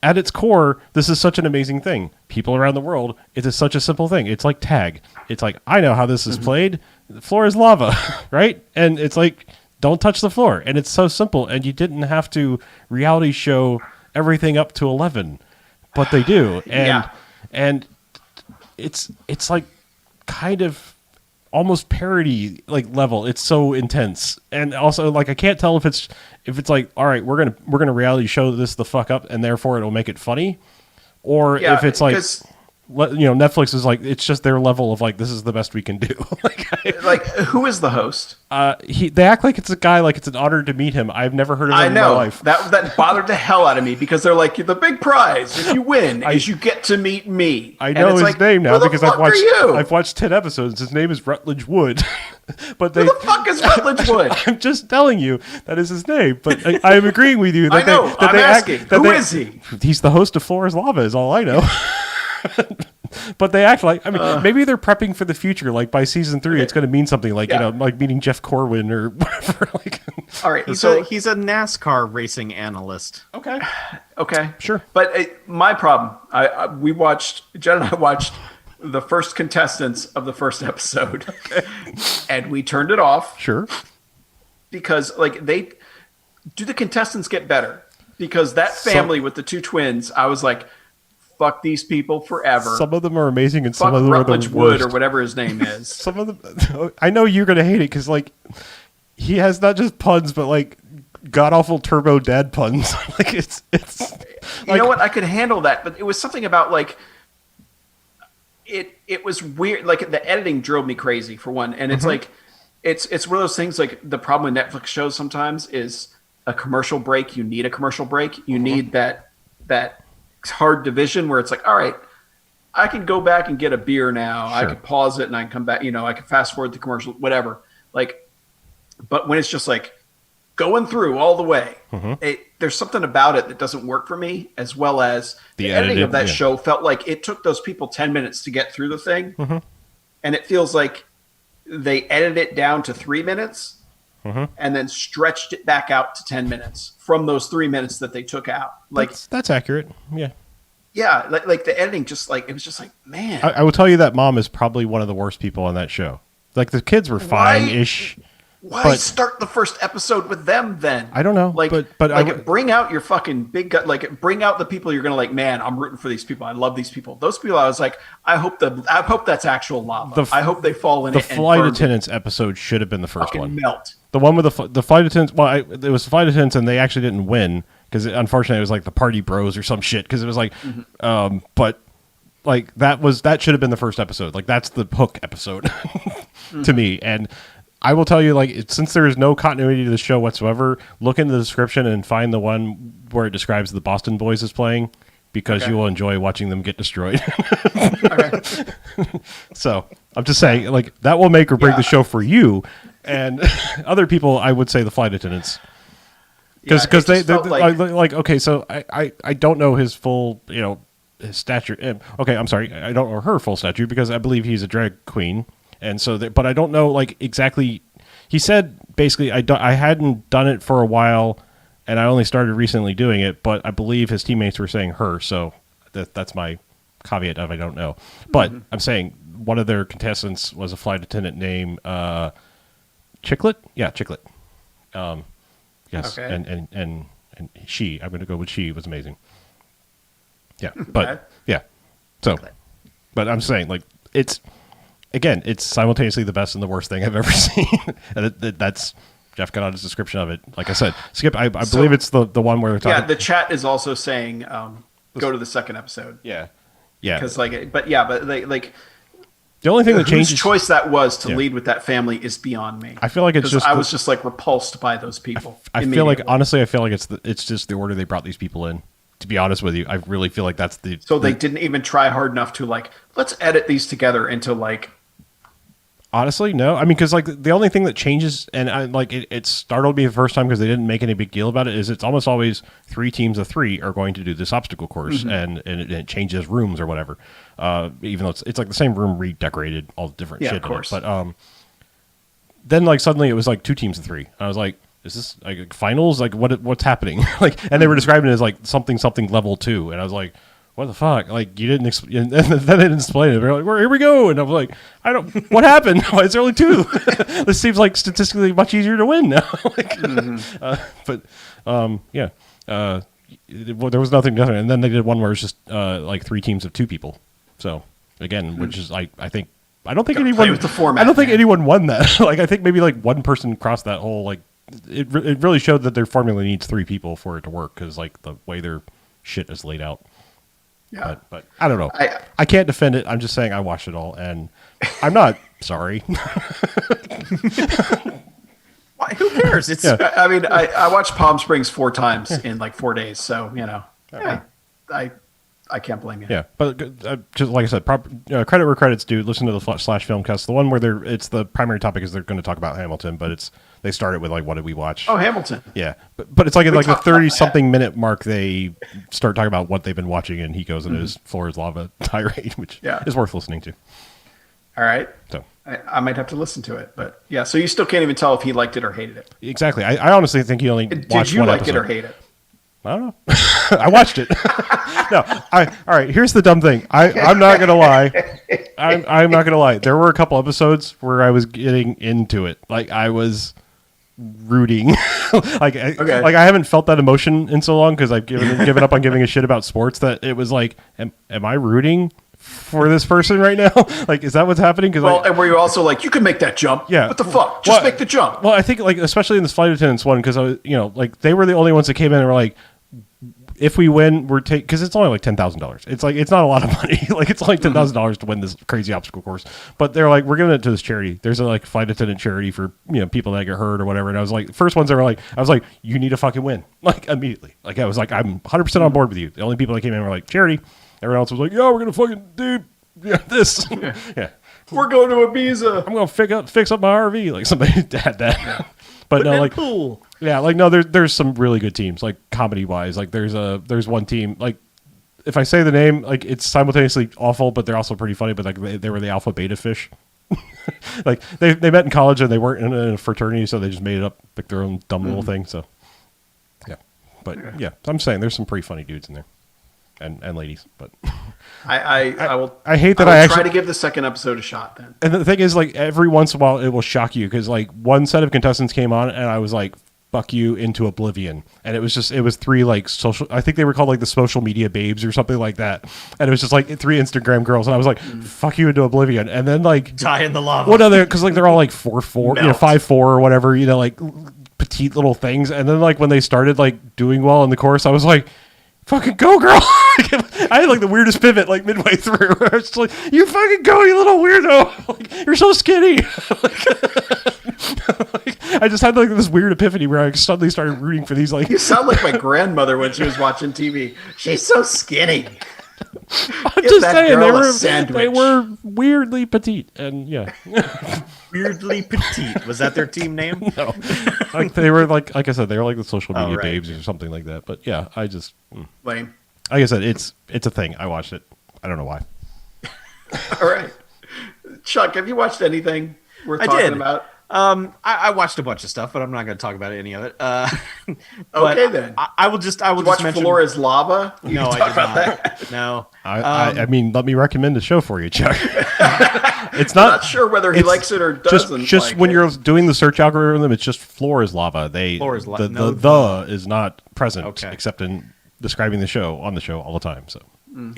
At its core, this is such an amazing thing. People around the world, it is such a simple thing. It's like tag. It's like, I know how this is played. The floor is lava, right? And it's like, don't touch the floor. And it's so simple. And you didn't have to reality show everything up to 11. But they do. And it's like kind of almost parody like level. It's so intense. And also like I can't tell if it's like, all right, we're gonna reality show this the fuck up and therefore it'll make it funny, or if it's like Netflix is like it's just their level of like this is the best we can do. Like who is the host? They act like it's a guy, like it's an honor to meet him. I've never heard of him in my life. That bothered the hell out of me because they're like the big prize if you win is you get to meet me. I know his name now because I've watched 10 episodes. His name is Rutledge Wood. But who the fuck is Rutledge Wood? I'm just telling you that is his name. But I am agreeing with you. That I know. I'm asking. Who is he? He's the host of Floor is Lava. Is all I know. But they act like maybe they're prepping for the future. Like by season 3, it's going to mean something like like meeting Jeff Corwin or whatever. All right, he's a NASCAR racing analyst. Okay, sure. But my problem, Jen and I watched the first contestants of the first episode, and we turned it off. Sure. Because like do the contestants get better? Because that family with the two twins, I was like, fuck these people forever. Some of them are amazing, and Fuck some of them Rutledge are the Wood worst. or whatever his name is. Some of them, I know you're gonna hate it because like he has not just puns, but like god awful turbo dad puns. Like it's You know what? I could handle that, but it was something about like it was weird. Like the editing drove me crazy for one, and it's like it's one of those things. Like the problem with Netflix shows sometimes is a commercial break. You need a commercial break. You need that hard division where it's like, all right, I can go back and get a beer now. I Sure. can pause it and I can come back. You know, I can fast forward the commercial, whatever. Like, but when it's just like going through all the way, there's something about it that doesn't work for me, as well as the editing of that show felt like it took those people 10 minutes to get through the thing. And it feels like they edited it down to 3 minutes and then stretched it back out to 10 minutes from those 3 minutes that they took out. Like that's accurate. Yeah. Yeah, like the editing, just like it was just like, man. I will tell you that mom is probably one of the worst people on that show. Like the kids were fine-ish. Why start the first episode with them then? I don't know. Like, but like bring out your fucking big gut. Like, bring out the people you're gonna like. Man, I'm rooting for these people. I love these people. Those people, I was like, I hope that's actual lava. I hope they fall in the it. The flight attendants episode should have been the first fucking one. Melt. The one with the flight attendants. Well, it was the flight attendants, and they actually didn't win because unfortunately it was like the Party Bros or some shit. Because it was like, but like that should have been the first episode. Like that's the hook episode to me. And I will tell you, like, since there is no continuity to the show whatsoever, look in the description and find the one where it describes the Boston Boys is playing, because you will enjoy watching them get destroyed. So I'm just saying, like, that will make or break the show for you, and other people. I would say the flight attendants, because they're like, okay, so I don't know his full his stature. Okay, I'm sorry, I don't know her full stature because I believe he's a drag queen. And so, but I don't know, like, exactly. He said basically, I hadn't done it for a while, and I only started recently doing it. But I believe his teammates were saying her, so that's my caveat of I don't know. But I'm saying one of their contestants was a flight attendant named Chiclet. Yeah, Chiclet. Yes, okay. and she. I'm going to go with she. Was amazing. Yeah, but yeah. So, but I'm saying, like, it's. Again, it's simultaneously the best and the worst thing I've ever seen. And that's Jeff got on his description of it. Like I said, Skip, I believe it's the one where they're talking. Yeah, the chat is also saying go to the second episode. Yeah. Because but they like the only thing that changes whose choice that was to lead with that family is beyond me. I feel like it's just I was just like repulsed by those people. I feel like honestly, I feel like it's just the order they brought these people in. To be honest with you, I really feel like that's the. So they didn't even try hard enough to like let's edit these together into like. Honestly, no. I mean, because like the only thing that changes, and it startled me the first time because they didn't make any big deal about it, is it's almost always 3 teams of 3 are going to do this obstacle course, and it changes rooms or whatever. Even though it's like the same room redecorated, all different shit. Of course. In it. But then like suddenly it was like 2 teams of 3. I was like, is this like finals? Like what's happening? Like, and they were describing it as like something level 2, and I was like. What the fuck? Like, you didn't explain, and then they didn't explain it. They're like, well, here we go. And I was like, what happened? Why is there only 2? This seems like statistically much easier to win now. There was nothing different. And then they did one where it's just like 3 teams of 2 people. So, again, which is, I don't think anyone won that. Like, I think maybe like one person crossed that whole, like, it really showed that their formula needs 3 people for it to work because, like, the way their shit is laid out. Yeah, but I don't know. I can't defend it. I'm just saying I watched it all, and I'm not sorry. Why? Who cares? It's. Yeah. I mean, I watched Palm Springs 4 times in like 4 days, so I can't blame you. Yeah, but just like I said, credit where credit's due. Listen to the Slash Filmcast, the one where it's the primary topic is they're going to talk about Hamilton, but they started with like what did we watch? Oh, Hamilton. Yeah, but it's like at like the 30-something minute mark they start talking about what they've been watching, and he goes into his floor is lava tirade, which is worth listening to. All right. So I might have to listen to it, but yeah. So you still can't even tell if he liked it or hated it. Exactly. I honestly think he only watched one episode. Did you like it or hate it? I don't know. I watched it. No, all right. Here's the dumb thing. I'm not gonna lie. I'm not gonna lie. There were a couple episodes where I was getting into it. Like I was rooting. Like I haven't felt that emotion in so long because I've given up on giving a shit about sports that it was like, am I rooting for this person right now? Like, is that what's happening? Because and were you also like, you can make that jump? Yeah. What the fuck? Just make the jump. Well, I think like especially in this flight attendants one because I was like they were the only ones that came in and were like, if we win, we're because it's only like $10,000. It's like it's not a lot of money. Like it's only $10,000 to win this crazy obstacle course. But they're like, we're giving it to this charity. There's a like flight attendant charity for people that get hurt or whatever. And I was like, first ones that were like, I was like, you need to fucking win like immediately. Like I was like, I'm 100% on board with you. The only people that came in were like charity. Everyone else was like, yeah, we're gonna fucking do this. Yeah. We're going to Ibiza. I'm gonna fix up my RV. Like somebody had that. But no, like pool. Yeah, like no, there's some really good teams, like comedy wise. Like there's one team, like if I say the name, like it's simultaneously awful, but they're also pretty funny. But like they were the Alpha Beta Fish. Like they met in college and they weren't in a fraternity, so they just made it up, like their own dumb little thing. So yeah, but yeah, I'm saying there's some pretty funny dudes in there, and ladies. But I will. I hate that I will actually try to give the second episode a shot then. And the thing is, like every once in a while, it will shock you because like one set of contestants came on, and I was like, "Fuck you into oblivion," and it was three like social. I think they were called like the social media babes or something like that, and it was just like three Instagram girls, and I was like, "Fuck you into oblivion," and then like Die in the lava. What other? Because like they're all like 4'4", 5'4" or whatever, like petite little things, and then like when they started like doing well in the course, I was like, fucking go, girl. I had like the weirdest pivot like midway through. I was just like, you fucking go, you little weirdo. Like, you're so skinny. Like, I just had like this weird epiphany where I suddenly started rooting for these like. You sound like my grandmother when she was watching TV. She's so skinny. I'm just saying they were weirdly petite and yeah. Weirdly petite. Was that their team name? No. Like they were like I said, they were like the social media babes or something like that. But yeah, I just lame. Like I said, it's a thing. I watched it. I don't know why. All right. Chuck, have you watched anything worth talking about? I watched a bunch of stuff, but I'm not going to talk about any of it. Okay, then. I will just watch mention Floor is Lava. No, I did not. That. No. I mean, let me recommend a show for you, Chuck. It's I'm not sure whether he likes it or doesn't. Just when you're doing the search algorithm, it's just Floor is Lava. Floor is Lava. The is not present except in describing the show on the show all the time. So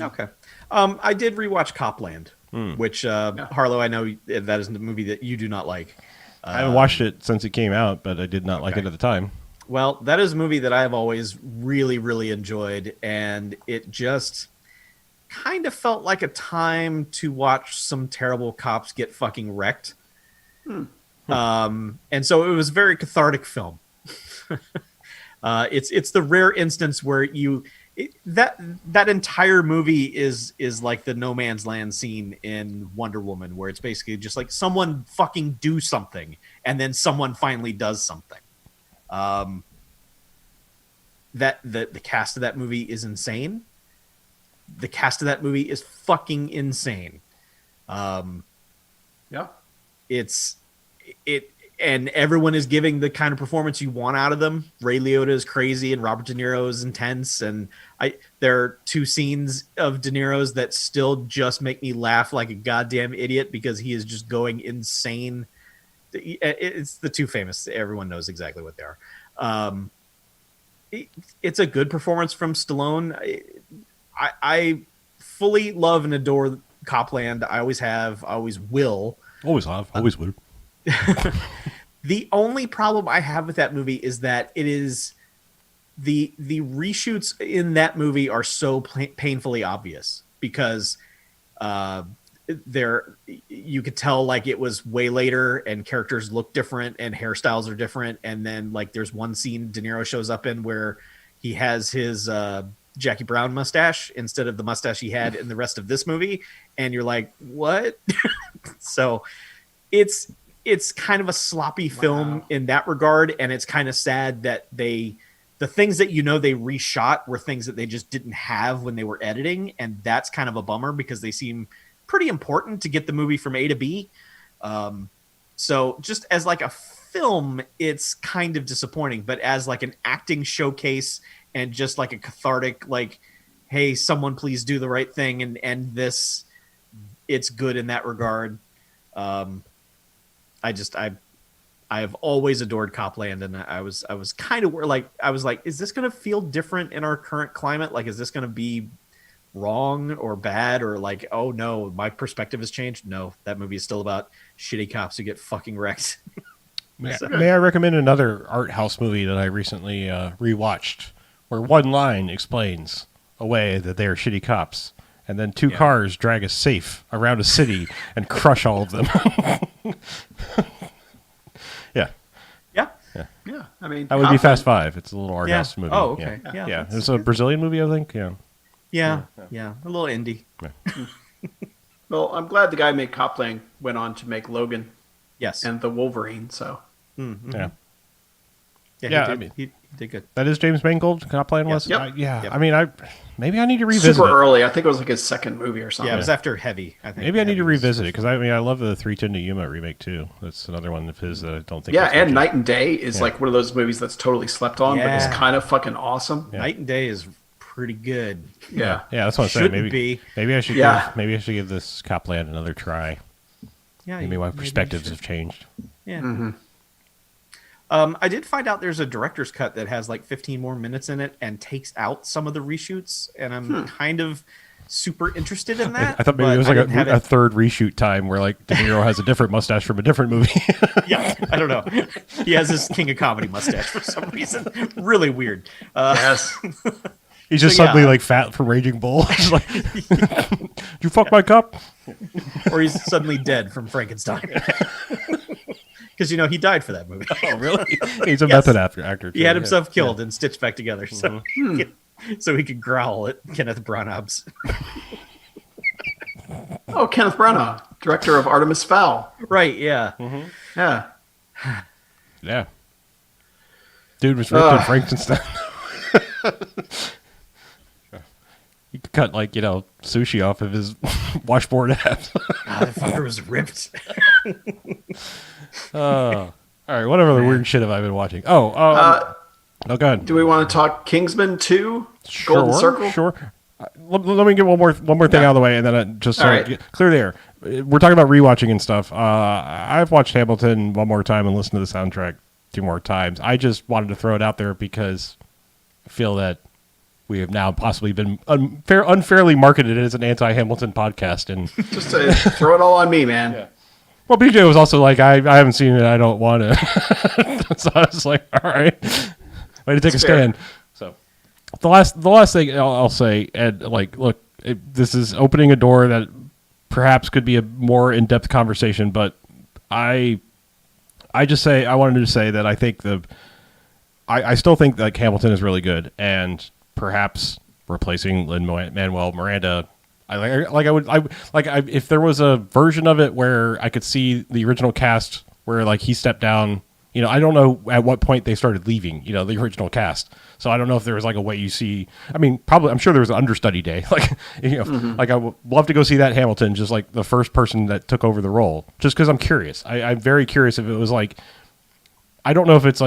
okay. I did rewatch Copland, which Harlow, I know that is a movie that you do not like. I haven't watched it since it came out, but I did not like it at the time. Well, that is a movie that I have always really, really enjoyed, and it just kind of felt like a time to watch some terrible cops get fucking wrecked. And so it was a very cathartic film. It's the rare instance where that entire movie is like the no man's land scene in Wonder Woman, where it's basically just like someone fucking do something and then someone finally does something. That the cast of that movie is insane. The cast of that movie is fucking insane. And everyone is giving the kind of performance you want out of them. Ray Liotta is crazy, and Robert De Niro is intense. And there are two scenes of De Niro's that still just make me laugh like a goddamn idiot because he is just going insane. It's the two famous. Everyone knows exactly what they are. It's a good performance from Stallone. I fully love and adore Copland. I always have. I always will. Always have. Always would. The only problem I have with that movie is that it is the reshoots in that movie are so painfully obvious because you could tell like it was way later and characters look different and hairstyles are different, and then like there's one scene De Niro shows up in where he has his Jackie Brown mustache instead of the mustache he had in the rest of this movie, and you're like, what? So it's kind of a sloppy film in that regard, and it's kind of sad that the things that they reshot were things that they just didn't have when they were editing, and that's kind of a bummer because they seem pretty important to get the movie from A to B. So just as like a film, it's kind of disappointing, but as like an acting showcase and just like a cathartic, like, hey, someone please do the right thing and end this, it's good in that regard. I I've always adored Copland, and I was kind of like, is this going to feel different in our current climate? Like, is this going to be wrong or bad, or like, oh no, my perspective has changed? No, that movie is still about shitty cops who get fucking wrecked. May I recommend another art house movie that I recently rewatched, where one line explains away that they are shitty cops, and then two cars drag a safe around a city and crush all of them. Yeah. Yeah. I mean, That would be Fast Five. It's a little art house movie. Oh, okay. Yeah. It's a Brazilian movie, I think. Yeah. Yeah. A little indie. well, I'm glad the guy who made Copland went on to make Logan. Yes. And the Wolverine. So. Mm-hmm. Yeah. Yeah. He did good. That is James Mangold. Copland was. Yep. Yeah. Yep. I mean, maybe I need to revisit Super it. early. I think it was like his second movie or something. Yeah, it was after Heavy. I think Maybe I need to revisit it because I love the 3:10 to Yuma remake too. That's another one of his that I don't think. Yeah, and Night and Day is like one of those movies that's totally slept on, but it's kind of fucking awesome. Night and Day is pretty good. Yeah. That's what I'm saying. Maybe I should. Give this Copland another try. Yeah. Maybe my perspectives have changed. Yeah. Mm-hmm. I did find out there's a director's cut that has like 15 more minutes in it and takes out some of the reshoots, and I'm kind of super interested in that. I thought maybe it was like a third reshoot time where like De Niro has a different mustache from a different movie. Yeah, I don't know. He has this King of Comedy mustache for some reason. Really weird. Yes. He's just suddenly like fat from Raging Bull. Just like, you fuck my cup? Or he's suddenly dead from Frankenstein. Because, he died for that movie. Oh, really? He's a method actor. He had himself killed and stitched back together. So, so he could growl at Kenneth Branagh's. Oh, Kenneth Branagh, director of Artemis Fowl. Right, yeah. Mm-hmm. Yeah. Yeah. Dude was ripped in Frankenstein. You could cut, sushi off of his washboard abs. God, the fucker was ripped. All right, what other weird shit have I been watching? Go ahead. Do we want to talk Kingsman 2? Golden Circle? Sure. Let me get one more thing out of the way, and then clear the air. We're talking about rewatching and stuff. I've watched Hamilton one more time and listened to the soundtrack 2 more times. I just wanted to throw it out there because I feel that we have now possibly been unfairly marketed as an anti-Hamilton podcast, and just throw it all on me, man. Yeah. Well, BJ was also like, I haven't seen it. I don't want to. So I was like, all right, way to take a stand. So the last thing I'll say, Ed, look, this is opening a door that perhaps could be a more in-depth conversation, but I wanted to say that I think I still think that Hamilton is really good, and perhaps replacing Lin-Manuel Miranda. If there was a version of it where I could see the original cast where he stepped down. I don't know at what point they started leaving. The original cast. So I don't know if there was a way you see. I mean, probably I'm sure there was an understudy day. I would love to go see that Hamilton, just like the first person that took over the role, just because I'm curious. I'm very curious if it was I don't know if it's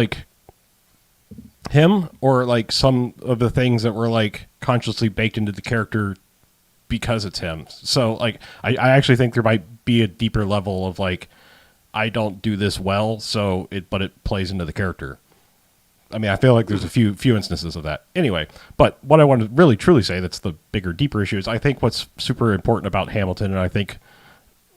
him or some of the things that were consciously baked into the character because it's him. So I actually think there might be a deeper level of I don't do this well, but it plays into the character. I mean, I feel like there's a few instances of that. Anyway, but what I want to really truly say that's the bigger, deeper issue is I think what's super important about Hamilton, and I think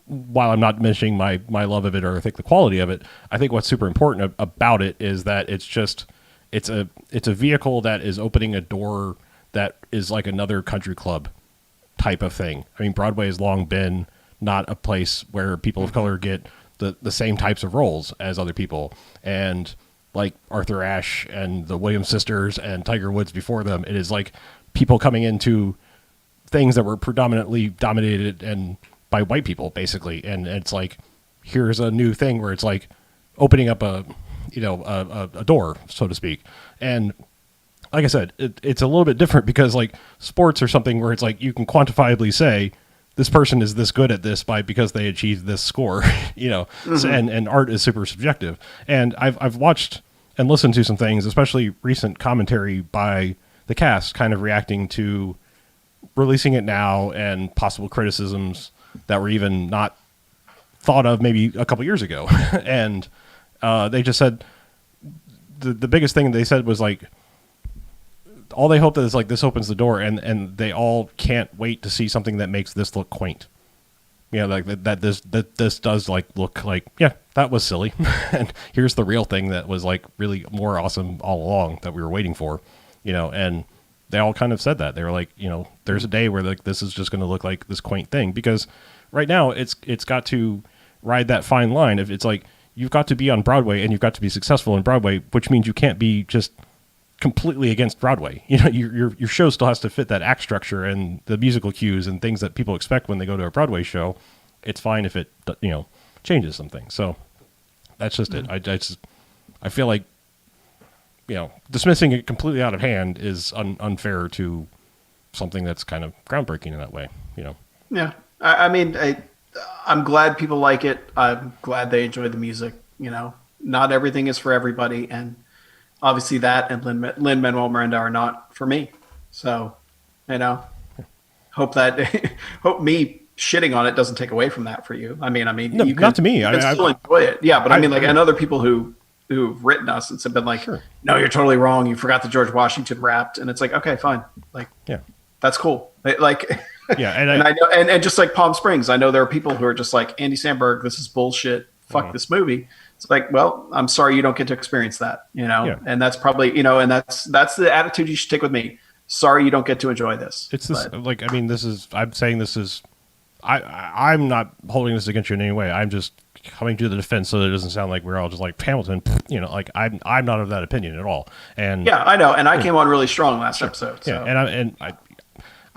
while I'm not mentioning my love of it or I think the quality of it, I think what's super important about it is that it's a vehicle that is opening a door that is like another country club type of thing. I mean, Broadway has long been not a place where people of color get the same types of roles as other people. And Arthur Ashe and the Williams sisters and Tiger Woods before them, it is people coming into things that were predominantly dominated and by white people, basically. And it's here's a new thing where it's opening up a door, so to speak. And like I said, it's a little bit different because sports are something where it's you can quantifiably say this person is this good at this because they achieved this score, Mm-hmm. And art is super subjective. And I've watched and listened to some things, especially recent commentary by the cast, kind of reacting to releasing it now and possible criticisms that were even not thought of maybe a couple years ago. And They just said the biggest thing they said was like, all they hope that is like this opens the door, and they all can't wait to see something that makes this look quaint. Like that this does like look like, yeah, that was silly, and here's the real thing that was like really more awesome all along that we were waiting for, and they all kind of said that. They were like, there's a day where like this is just going to look like this quaint thing, because right now it's got to ride that fine line. If it's like you've got to be on Broadway and you've got to be successful in Broadway, which means you can't be just completely against Broadway. Your show still has to fit that act structure and the musical cues and things that people expect when they go to a Broadway show. It's fine if it changes some things. So that's just it. I feel like dismissing it completely out of hand is unfair to something that's kind of groundbreaking in that way. Yeah, I mean, I'm glad people like it. I'm glad they enjoy the music. Not everything is for everybody, and obviously that and Lin-Manuel Miranda are not for me. So, hope me shitting on it doesn't take away from that for you. I mean, no, you not to me. You can still enjoy it. Yeah, but I mean, like, and other people who've written us and have been like, sure, no, you're totally wrong. You forgot that George Washington rapped, and it's like, okay, fine, like, yeah, that's cool. Like, yeah, and I know, and just like Palm Springs, I know there are people who are just like, Andy Samberg, this is bullshit. Fuck this movie. It's like, well, I'm sorry you don't get to experience that, yeah. And that's probably, and that's the attitude you should take with me. Sorry you don't get to enjoy this. It's this, like, I mean, I'm saying this is, I'm not holding this against you in any way. I'm just coming to the defense so that it doesn't sound like we're all just like Hamilton, like I'm not of that opinion at all. And yeah, I know. And I came on really strong last episode. So. Yeah.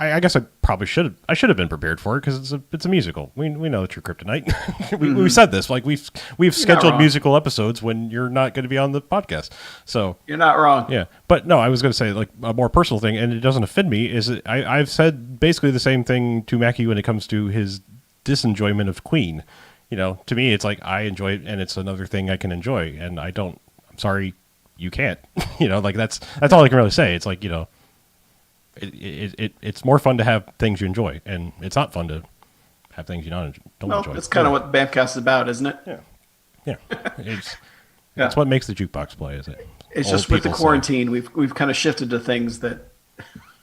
I guess I probably should have been prepared for it, because it's a musical. We know that you're kryptonite. we said this, like we've scheduled musical episodes when you're not going to be on the podcast. So you're not wrong. Yeah, but no, I was going to say like a more personal thing, and it doesn't offend me. Is that I've said basically the same thing to Mackie when it comes to his disenjoyment of Queen. To me, it's like I enjoy it, and it's another thing I can enjoy, and I don't. I'm sorry, you can't. Like that's all I can really say. It's like It's more fun to have things you enjoy, and it's not fun to have things you don't enjoy. That's kind of what Bamcast is about, isn't it? Yeah. That's what makes the jukebox play, is it? It's just with the quarantine, we've kind of shifted to things that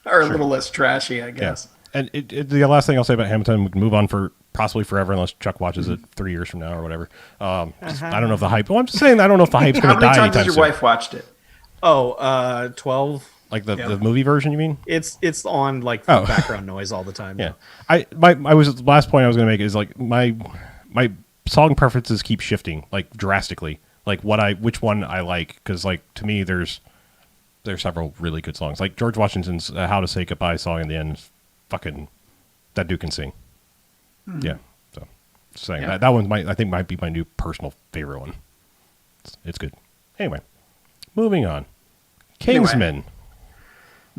are a little less trashy, I guess. Yeah. And the last thing I'll say about Hamilton, we can move on for possibly forever, unless Chuck watches it 3 years from now or whatever. I don't know if the hype. Well, I'm just saying I don't know if the hype's going to die anytime soon. How many times has your wife watched it? 12. Like the movie version, you mean? It's on like background noise all the time. Yeah. The last point I was going to make is like my song preferences keep shifting like drastically. Like which one I like, because like to me there's several really good songs. Like George Washington's "How to Say Goodbye" song in the end, fucking that dude can sing. Yeah. So just saying that one I think might be my new personal favorite one. It's good. Anyway, moving on. Kingsman.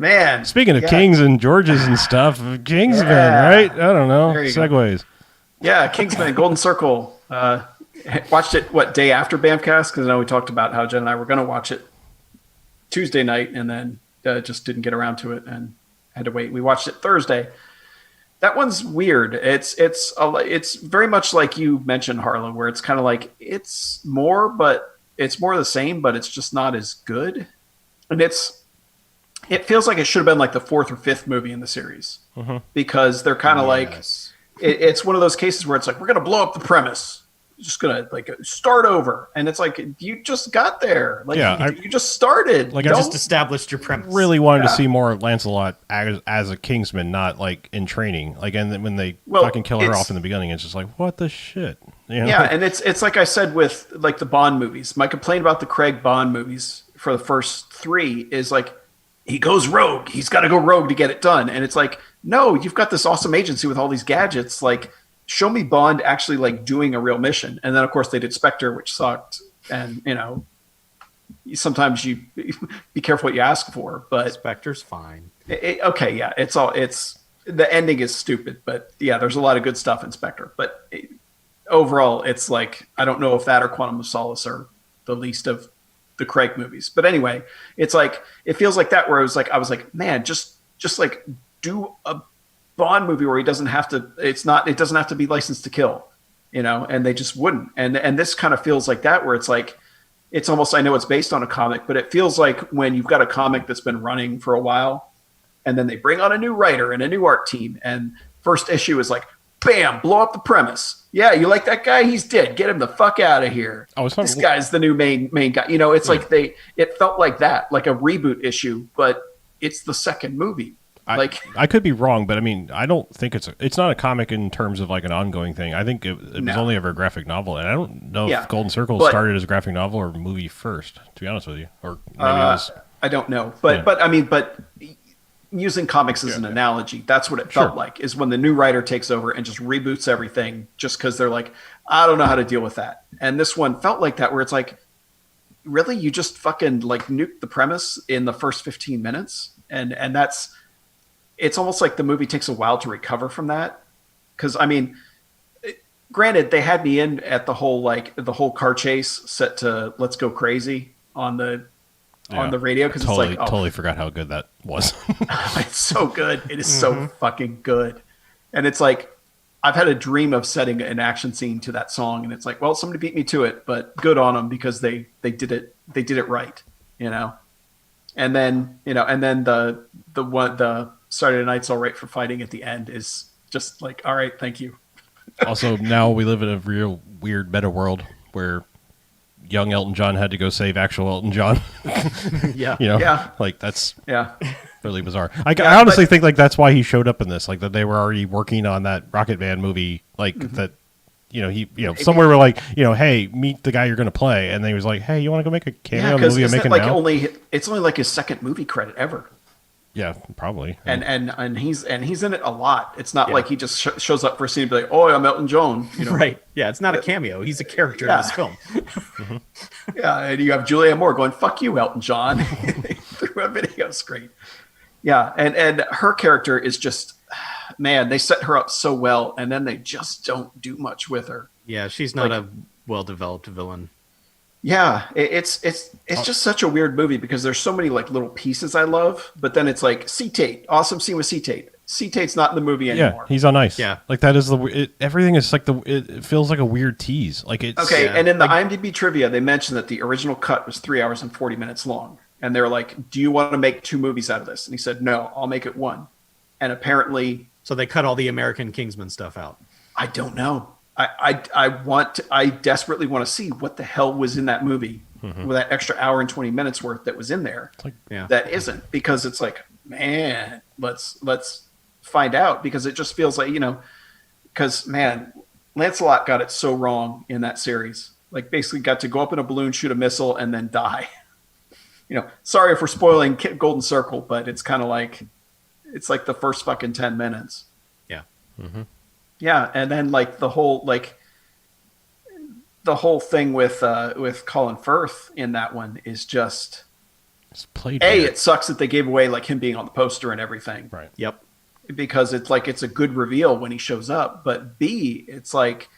Man, speaking of Kings and Georges and stuff, Kingsman, right? I don't know. Segues. Yeah, Kingsman, Golden Circle. Watched it, day after Bamcast? Because I know we talked about how Jen and I were going to watch it Tuesday night, and then just didn't get around to it and had to wait. We watched it Thursday. That one's weird. It's very much like you mentioned, Harlow, where it's kind of like it's more the same, but it's just not as good. And it feels like it should have been like the fourth or fifth movie in the series, because they're kind of like, it's one of those cases where it's like, we're going to blow up the premise. Just going to like start over. And it's like, you just got there. Like you just started. Like I just established your premise. Really wanted to see more Lancelot as a Kingsman, not like in training. Like, and then when they fucking kill her off in the beginning, it's just like, what the shit? Yeah. And it's like I said with like the Bond movies, my complaint about the Craig Bond movies for the first three is like, he goes rogue. He's got to go rogue to get it done. And it's like, no, you've got this awesome agency with all these gadgets. Like, show me Bond actually like doing a real mission. And then of course they did Spectre, which sucked. And sometimes you be careful what you ask for, but Spectre's fine. Okay. Yeah. It's the ending is stupid, but yeah, there's a lot of good stuff in Spectre, but overall it's like, I don't know if that or Quantum of Solace are the least of the Craig movies. But anyway, it's like, it feels like that, where I was like, man, just like do a Bond movie where he doesn't have to, it doesn't have to be Licensed to Kill, and they just wouldn't. And this kind of feels like that, where it's like, it's almost, I know it's based on a comic, but it feels like when you've got a comic that's been running for a while, and then they bring on a new writer and a new art team, and first issue is like, bam, blow up the premise. Yeah, you like that guy? He's dead. Get him the fuck out of here. Oh, this guy's the new main guy. You know, it's like it felt like that, like a reboot issue, but it's the second movie. I could be wrong, but I mean, I don't think it's not a comic in terms of like an ongoing thing. I think it was only ever a graphic novel, and I don't know if Golden Circle started as a graphic novel or movie first. To be honest with you, or maybe it was. I don't know, but I mean, using comics as an analogy, that's what it felt like. Is when the new writer takes over and just reboots everything, just because they're like, I don't know how to deal with that. And this one felt like that, where it's like, really, you just fucking like nuked the premise in the first 15 minutes, and that's. It's almost like the movie takes a while to recover from that. Because, I mean, granted, they had me in at the whole car chase set to Let's Go Crazy on the radio. Because totally, it's like, totally forgot how good that was. It's so good. It is so fucking good. And it's like, I've had a dream of setting an action scene to that song. And it's like, well, somebody beat me to it, but good on them because they did it. They did it right, you know? And then, the Saturday Night's All Right for Fighting at the end is just like, all right, thank you. Also, now we live in a real weird meta world where young Elton John had to go save actual Elton John. Like that's really bizarre. I honestly think like that's why he showed up in this, like that they were already working on that Rocket Man movie, like that. Somewhere we're like, hey, meet the guy you're going to play, and then he was like, hey, you want to go make a cameo in the movie I'm making now? It's only like his second movie credit ever. Yeah, probably. And he's in it a lot. It's not like he just shows up for a scene and be like, oh, I'm Elton John. Right. Yeah, it's not a cameo. He's a character in this film. Yeah, and you have Julianne Moore going, fuck you, Elton John, through a video screen. Yeah, and her character is just, man, they set her up so well, and then they just don't do much with her. Yeah, she's not a well-developed villain. Yeah, it's just such a weird movie because there's so many like little pieces I love, but then it's like C-Tate, awesome scene with C-Tate. C-Tate's not in the movie anymore. Yeah, he's on ice. Yeah, like that is everything is like it feels like a weird tease. Like it's okay. And in the IMDb trivia, they mentioned that the original cut was 3 hours and 40 minutes long, and they're like, "Do you want to make 2 movies out of this?" And he said, "No, I'll make it 1." And apparently, so they cut all the American Kingsman stuff out. I don't know. I desperately want to see what the hell was in that movie with that extra hour and 20 minutes worth that was in there. That isn't, because it's like, man, let's find out, because it just feels like, because man, Lancelot got it so wrong in that series. Like basically got to go up in a balloon, shoot a missile, and then die. Sorry if we're spoiling Golden Circle, but it's kind of like, it's like the first fucking 10 minutes. Yeah. Mm-hmm. Yeah, and then like the whole thing with Colin Firth in that one is just, it's played. It sucks that they gave away like him being on the poster and everything. Right. Yep. Because it's like it's a good reveal when he shows up, but B, it's like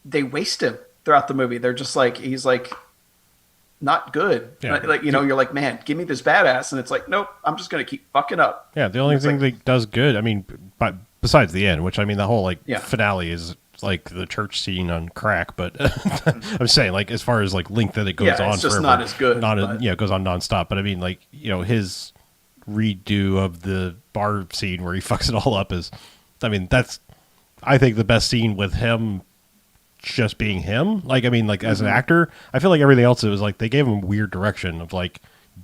they waste him throughout the movie. They're just like, he's like not good. Yeah. Like you're like, man, give me this badass, and it's like, nope, I'm just gonna keep fucking up. Yeah, the only thing that does good, I mean, but besides the end, which I mean, the whole finale is like the church scene on crack. But I'm saying, like, as far as like length that it goes on, it's just forever, not as good. It goes on nonstop. But I mean, like, his redo of the bar scene where he fucks it all up is, I mean, that's, I think, the best scene with him just being him. Like, I mean, like as an actor, I feel like everything else, it was like they gave him a weird direction of like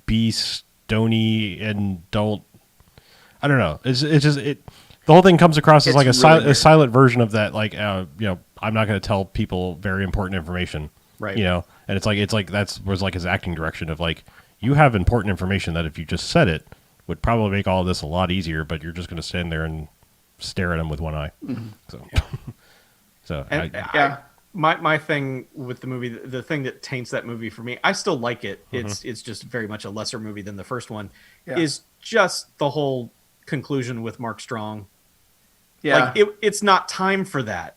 be stony and don't, I don't know. It's just the whole thing comes across as like a silent version of that. Like, I'm not going to tell people very important information, right? And it's like was like his acting direction of like, you have important information that if you just said it would probably make all of this a lot easier, but you're just going to stand there and stare at him with one eye. So, my thing with the movie, the thing that taints that movie for me, I still like it. It's just very much a lesser movie than the first one. Is just the whole conclusion with Mark Strong. Yeah, like it's not time for that.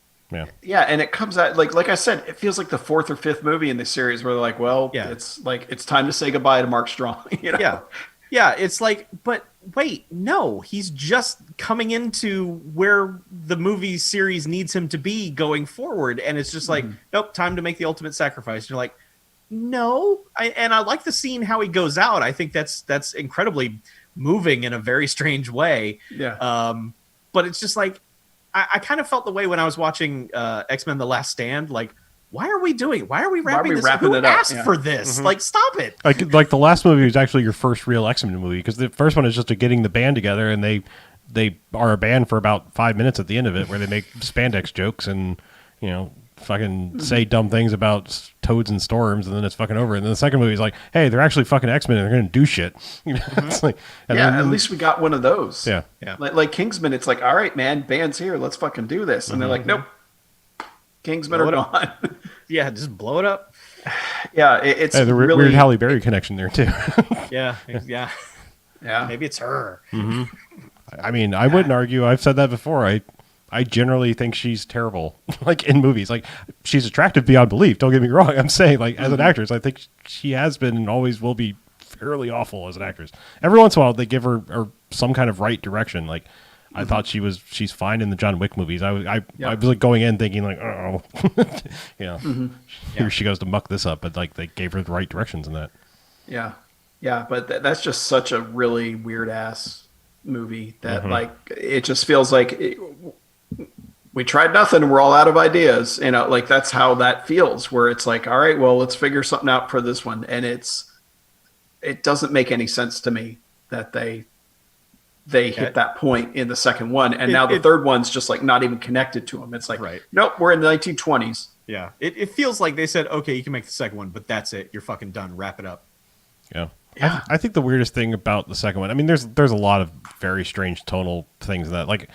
Yeah, and it comes out like I said, it feels like the 4th or 5th movie in the series where they're like, well, it's like it's time to say goodbye to Mark Strong. Yeah, it's like, but wait, no, he's just coming into where the movie series needs him to be going forward, and it's just like, nope, time to make the ultimate sacrifice. And you're like, no, and I like the scene how he goes out. I think that's incredibly moving in a very strange way. Yeah. But it's just like I kind of felt the way when I was watching X-Men: The Last Stand. Like, why are we wrapping this? Who it up? asked for this? Mm-hmm. Like, stop it. Like the last movie was actually your first real X-Men movie, because the first one is just getting the band together, and they are a band for about 5 minutes at the end of it, where they make spandex jokes and fucking say dumb things about toads and storms, and then it's fucking over. And then the second movie is like, hey, they're actually fucking X-Men and they're gonna do shit. It's like, At least we got one of those. Yeah. Like Kingsman, it's like, all right, man, band's here, let's fucking do this. And they're like, nope, Kingsmen are gone. Yeah, just blow it up. Yeah, it's the really weird Halle Berry connection there too. Yeah. Yeah, Maybe it's her. I mean, I wouldn't argue. I've said that before. I generally think she's terrible, like in movies. Like, she's attractive beyond belief. Don't get me wrong. I'm saying, like, as an actress, I think she has been and always will be fairly awful as an actress. Every once in a while, they give her some kind of right direction. Like, I thought she's fine in the John Wick movies. I was like going in thinking like, oh, here she goes to muck this up. But like, they gave her the right directions in that. Yeah, but that's just such a really weird ass movie that like it just feels like we tried nothing and we're all out of ideas. Like that's how that feels. Where it's like, all right, well, let's figure something out for this one, and it doesn't make any sense to me that they hit that point in the second one, and now the third one's just like not even connected to them. It's like, nope, we're in the 1920s. Yeah, it feels like they said, okay, you can make the second one, but that's it. You're fucking done. Wrap it up. Yeah. I think the weirdest thing about the second one, I mean, there's a lot of very strange tonal things that, like,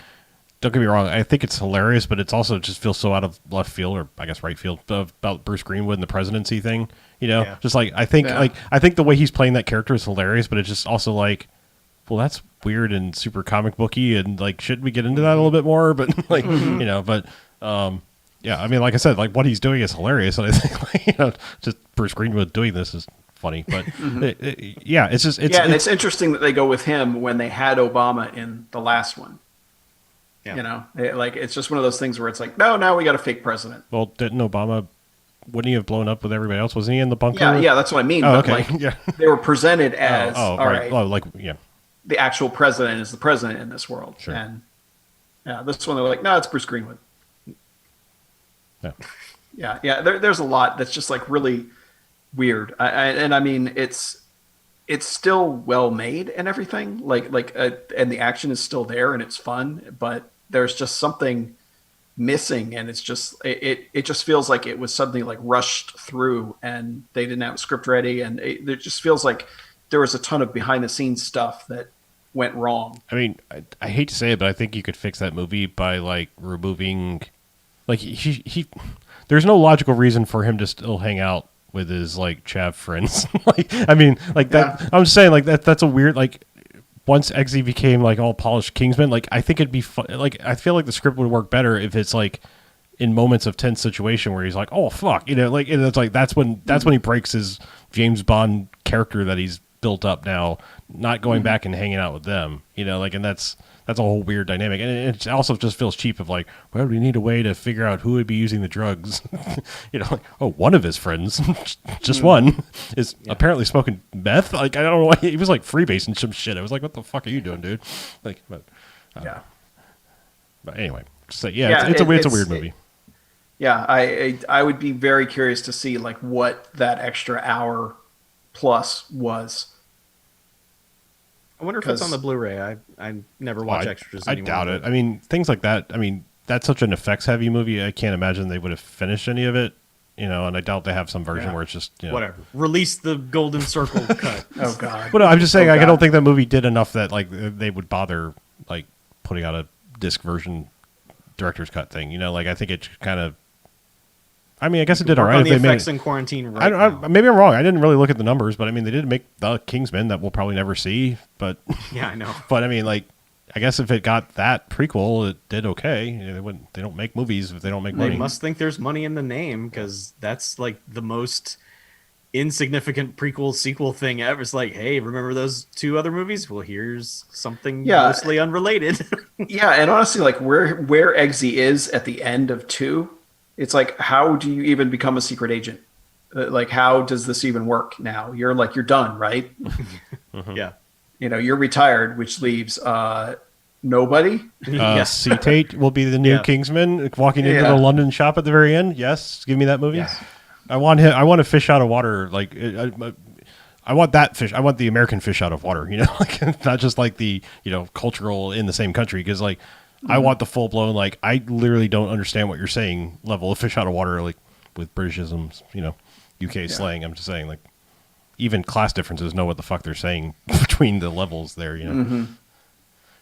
don't get me wrong, I think it's hilarious, but it's also just feels so out of left field, or I guess right field, about Bruce Greenwood and the presidency thing. Just like I think the way he's playing that character is hilarious, but it's just also like, well, that's weird and super comic booky, and like, shouldn't we get into that a little bit more? But like, yeah, I mean, like I said, like what he's doing is hilarious, and I think like, just Bruce Greenwood doing this is funny, but it's interesting that they go with him when they had Obama in the last one. Yeah. It's just one of those things where it's like, no, now we got a fake president. Well, wouldn't he have blown up with everybody else? Wasn't he in the bunker? Yeah, that's what I mean. Oh, but okay. They were presented as right. Oh, like, yeah. The actual president is the president in this world. Sure. And this one they're like, no, it's Bruce Greenwood. Yeah. There's a lot that's just like really weird. I mean, it's still well made and everything. And the action is still there and it's fun, but there's just something missing, and it's just it just feels like it was suddenly like rushed through, and they didn't have a script ready, and it just feels like there was a ton of behind the scenes stuff that went wrong. I mean, I hate to say it, but I think you could fix that movie by like removing, like he there's no logical reason for him to still hang out with his like chav friends. Like, I mean, like that. Yeah. I'm just saying, like that's a weird, like, once Eggsy became like all polished Kingsman, like I think it'd be fun. Like, I feel like the script would work better if it's like in moments of tense situation where he's like, oh fuck, like, and it's like that's when he breaks his James Bond character that he's built up now, not going back and hanging out with them, like, and that's a whole weird dynamic, and it also just feels cheap of like, well, we need a way to figure out who would be using the drugs. Like, oh, one of his friends, just one, is apparently smoking meth. Like, I don't know why he was like freebasing some shit. I was like, what the fuck are you doing, dude? Like, but anyway, just like, it's a weird movie. I would be very curious to see like what that extra hour plus was. I wonder if it's on the Blu-ray. I never watch extras anymore. I doubt it. I mean, things like that. I mean, that's such an effects-heavy movie. I can't imagine they would have finished any of it. And I doubt they have some version where it's just whatever. Release the Golden Circle cut. Oh God. But I'm just saying, I don't think that movie did enough that like they would bother like putting out a disc version director's cut thing. Like, I think it kind of. I mean, I guess it did all right. On the effects in quarantine, maybe I'm wrong. I didn't really look at the numbers, but I mean, they did make the Kingsman that we'll probably never see. But yeah, I know. But I mean, like, I guess if it got that prequel, it did okay. They don't make movies if they don't make money. They must think there's money in the name, because that's like the most insignificant prequel sequel thing ever. It's like, hey, remember those 2 other movies? Well, here's something Yeah. mostly unrelated. Yeah, and honestly, like where Eggsy is at the end of 2, it's like, how do you even become a secret agent? Like, how does this even work now? You're done, right? Yeah. You're retired, which leaves nobody. C. Tate will be the new Yeah. Kingsman walking into Yeah. the London shop at the very end. Yes, give me that movie. Yes. I want him. I want a fish out of water. Like I want that fish. I want the American fish out of water. Like not just like the cultural in the same country. Because like I want the full blown. Like I literally don't understand what you're saying. Level of fish out of water. Like with Britishisms. UK slang. I'm just saying like even class differences know what the fuck they're saying between the levels there.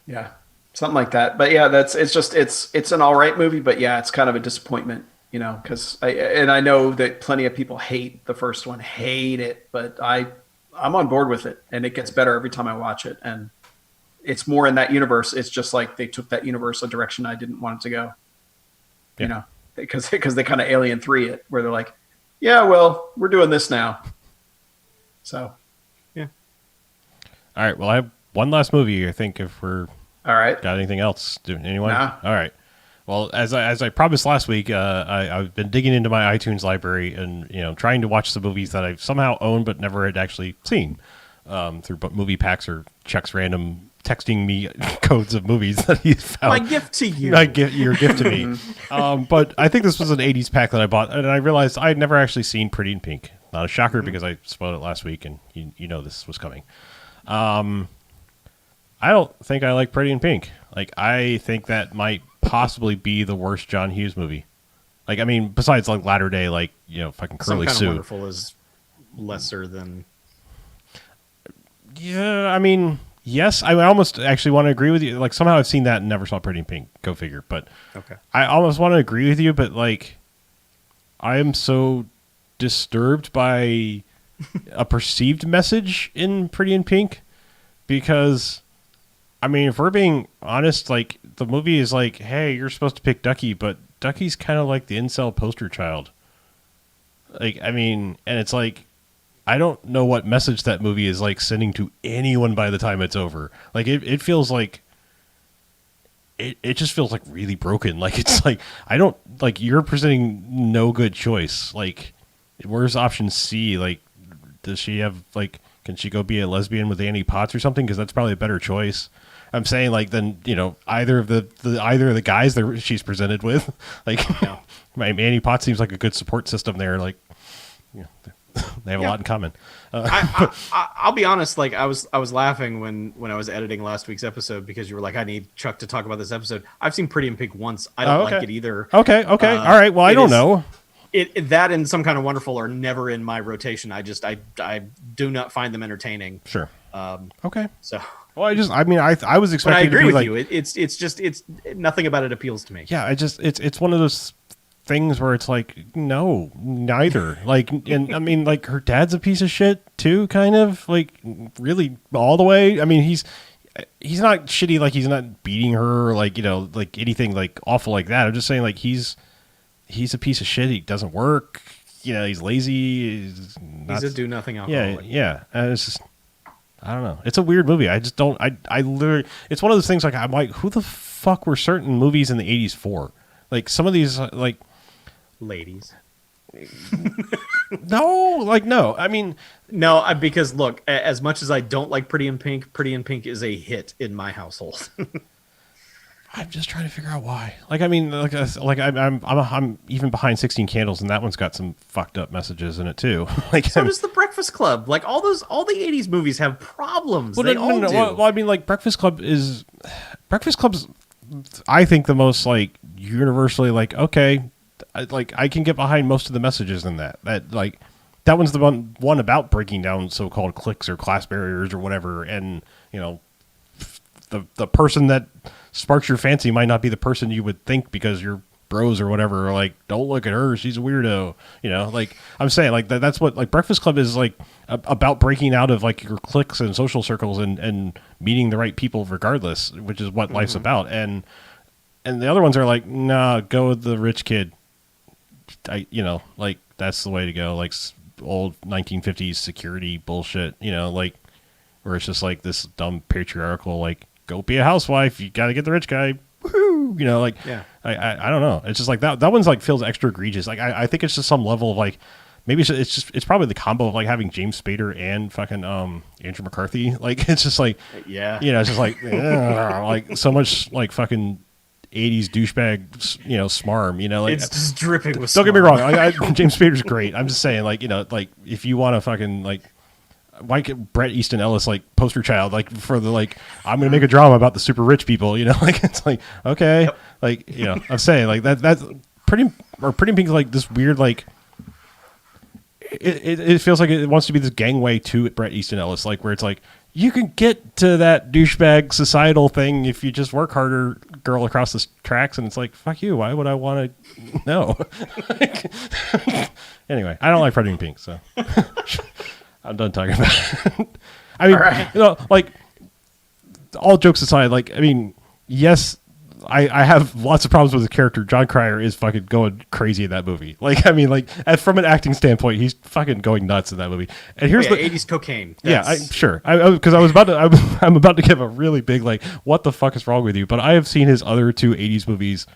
Yeah, something like that. But yeah, it's an all right movie. But yeah, it's kind of a disappointment. Because I know that plenty of people hate the first one, hate it, but I'm on board with it, and it gets better every time I watch it, and it's more in that universe. It's just like they took that universe a direction I didn't want it to go. Yeah. Because they kind of Alien 3 it, where they're like, yeah, well, we're doing this now. So, All right. Well, I have one last movie. I think if we're all right, got anything else, anyone? Nah. All right. Well, as I promised last week, I've been digging into my iTunes library and trying to watch some movies that I've somehow owned but never had actually seen through movie packs or Chuck's random texting me codes of movies that he's found. My gift to you. Your gift to me. But I think this was an 80s pack that I bought, and I realized I had never actually seen Pretty in Pink. Not a shocker because I spoiled it last week, and this was coming. I don't think I like Pretty in Pink. Like, I think that might possibly be the worst John Hughes movie. Like, I mean, besides like Latter Day, like fucking Some Curly Kind of Sue. Wonderful is lesser than. Yeah, I mean, yes, I almost actually want to agree with you. Like, somehow I've seen that and never saw Pretty in Pink. Go figure. But Okay. I almost want to agree with you, but like, I am so disturbed by a perceived message in Pretty in Pink because, I mean, if we're being honest, like the movie is like, hey, you're supposed to pick Ducky, but Ducky's kind of like the incel poster child. Like, I mean, and it's like, I don't know what message that movie is like sending to anyone by the time it's over. Like, it feels like, it just feels like really broken. Like, it's like, I don't, like, you're presenting no good choice. Like, where's option C? Like, does she have, like, can she go be a lesbian with Annie Potts or something? Because that's probably a better choice. I'm saying, like, then, either of the guys that she's presented with, like, Annie Potts seems like a good support system there. Like, they have a lot in common. I'll be honest. Like I was laughing when I was editing last week's episode because you were like, I need Chuck to talk about this episode. I've seen Pretty in Pink once. I don't like it either. Okay. All right. Well, I don't know. That and Some Kind of Wonderful are never in my rotation. I do not find them entertaining. Sure. Okay. So. Well, I was expecting. But I agree to be with like, you. It's nothing about it appeals to me. Yeah, it's one of those things where it's like, no, neither. Like, and I mean, like, her dad's a piece of shit too, kind of, like, really all the way. I mean, he's not shitty, like he's not beating her, or like, like anything like awful like that. I'm just saying, like, he's a piece of shit. He doesn't work. He's lazy. He's a do nothing alcoholic. Yeah. And it's just, I don't know. It's a weird movie. I just don't. I literally. It's one of those things. Like, I'm like, who the fuck were certain movies in the '80s for? Like, some of these, like, ladies. No. I mean, no, because look, as much as I don't like Pretty in Pink is a hit in my household. I'm just trying to figure out why. Like, I mean, like I'm even behind 16 Candles, and that one's got some fucked up messages in it too. Like, so does The Breakfast Club. Like all the '80s movies have problems. They all do. Well, I mean, like Breakfast Club's, I think, the most like universally like, okay, like I can get behind most of the messages in that. Like that one's the one about breaking down so-called cliques or class barriers or whatever, and the person that sparks your fancy might not be the person you would think because you're bros or whatever, or like, don't look at her, she's a weirdo. Like I'm saying, like that's what like Breakfast Club is like about, breaking out of like your cliques and social circles and meeting the right people regardless, which is what life's about. And the other ones are like, nah, go with the rich kid. Like that's the way to go. Like old 1950s security bullshit, like where it's just like this dumb patriarchal, like, go be a housewife, you got to get the rich guy. Woohoo! Yeah. I don't know. It's just like that one's like feels extra egregious. Like I think it's just some level of like, maybe it's probably the combo of like having James Spader and fucking Andrew McCarthy. Like it's just like, Yeah. it's just like like so much like fucking 80s douchebag, smarm. Like It's just dripping with. don't get me wrong. James Spader's great. I'm just saying, like, like if you want to fucking like. Why get Bret Easton Ellis like poster child like for the like I'm gonna make a drama about the super rich people, like it's like okay, Yep. like I'm saying like that's pretty pink like this weird like it feels like it wants to be this gangway to Bret Easton Ellis, like where it's like you can get to that douchebag societal thing if you just work harder, girl across the tracks, and it's like fuck you, why would I want to know? Anyway, I don't like Pretty in Pink, so I'm done talking about it. I mean, All right. like, all jokes aside, like, I mean, yes, I have lots of problems with the character. John Cryer is fucking going crazy in that movie. Like, I mean, like, from an acting standpoint, he's fucking going nuts in that movie. And here's the 80s cocaine. yeah, I'm sure. Because I was about to, I'm about to give a really big like, what the fuck is wrong with you? But I have seen his other two '80s movies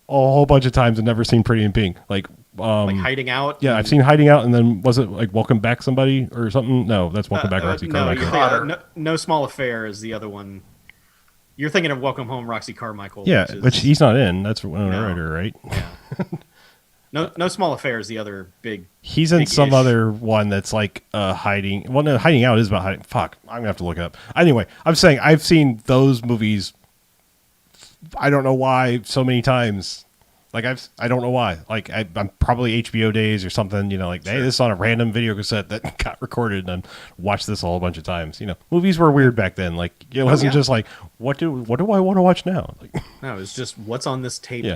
a whole bunch of times and never seen Pretty in Pink. Like Hiding Out. yeah, I've seen Hiding Out, and then was it like Welcome Back Somebody or something? No, that's Welcome Back Roxy No, Carmichael. you're thinking, no Small Affair is the other one. You're thinking of Welcome Home, Roxy Carmichael. Yeah, which he's not in. That's Winona No. Ryder, right? Yeah. No Small Affair is the other big. He's in some big-ish. other one that's like hiding. Well, no, Hiding Out is about hiding. Fuck, I'm gonna have to look it up. Anyway, I'm saying I've seen those movies. I don't know why so many times. Like I don't know why. Like I'm probably HBO days or something. Like hey, this is on a random video cassette that got recorded and watched this a whole bunch of times. Movies were weird back then. Like it wasn't just like what do I want to watch now? Like, No, it's just what's on this tape. yeah,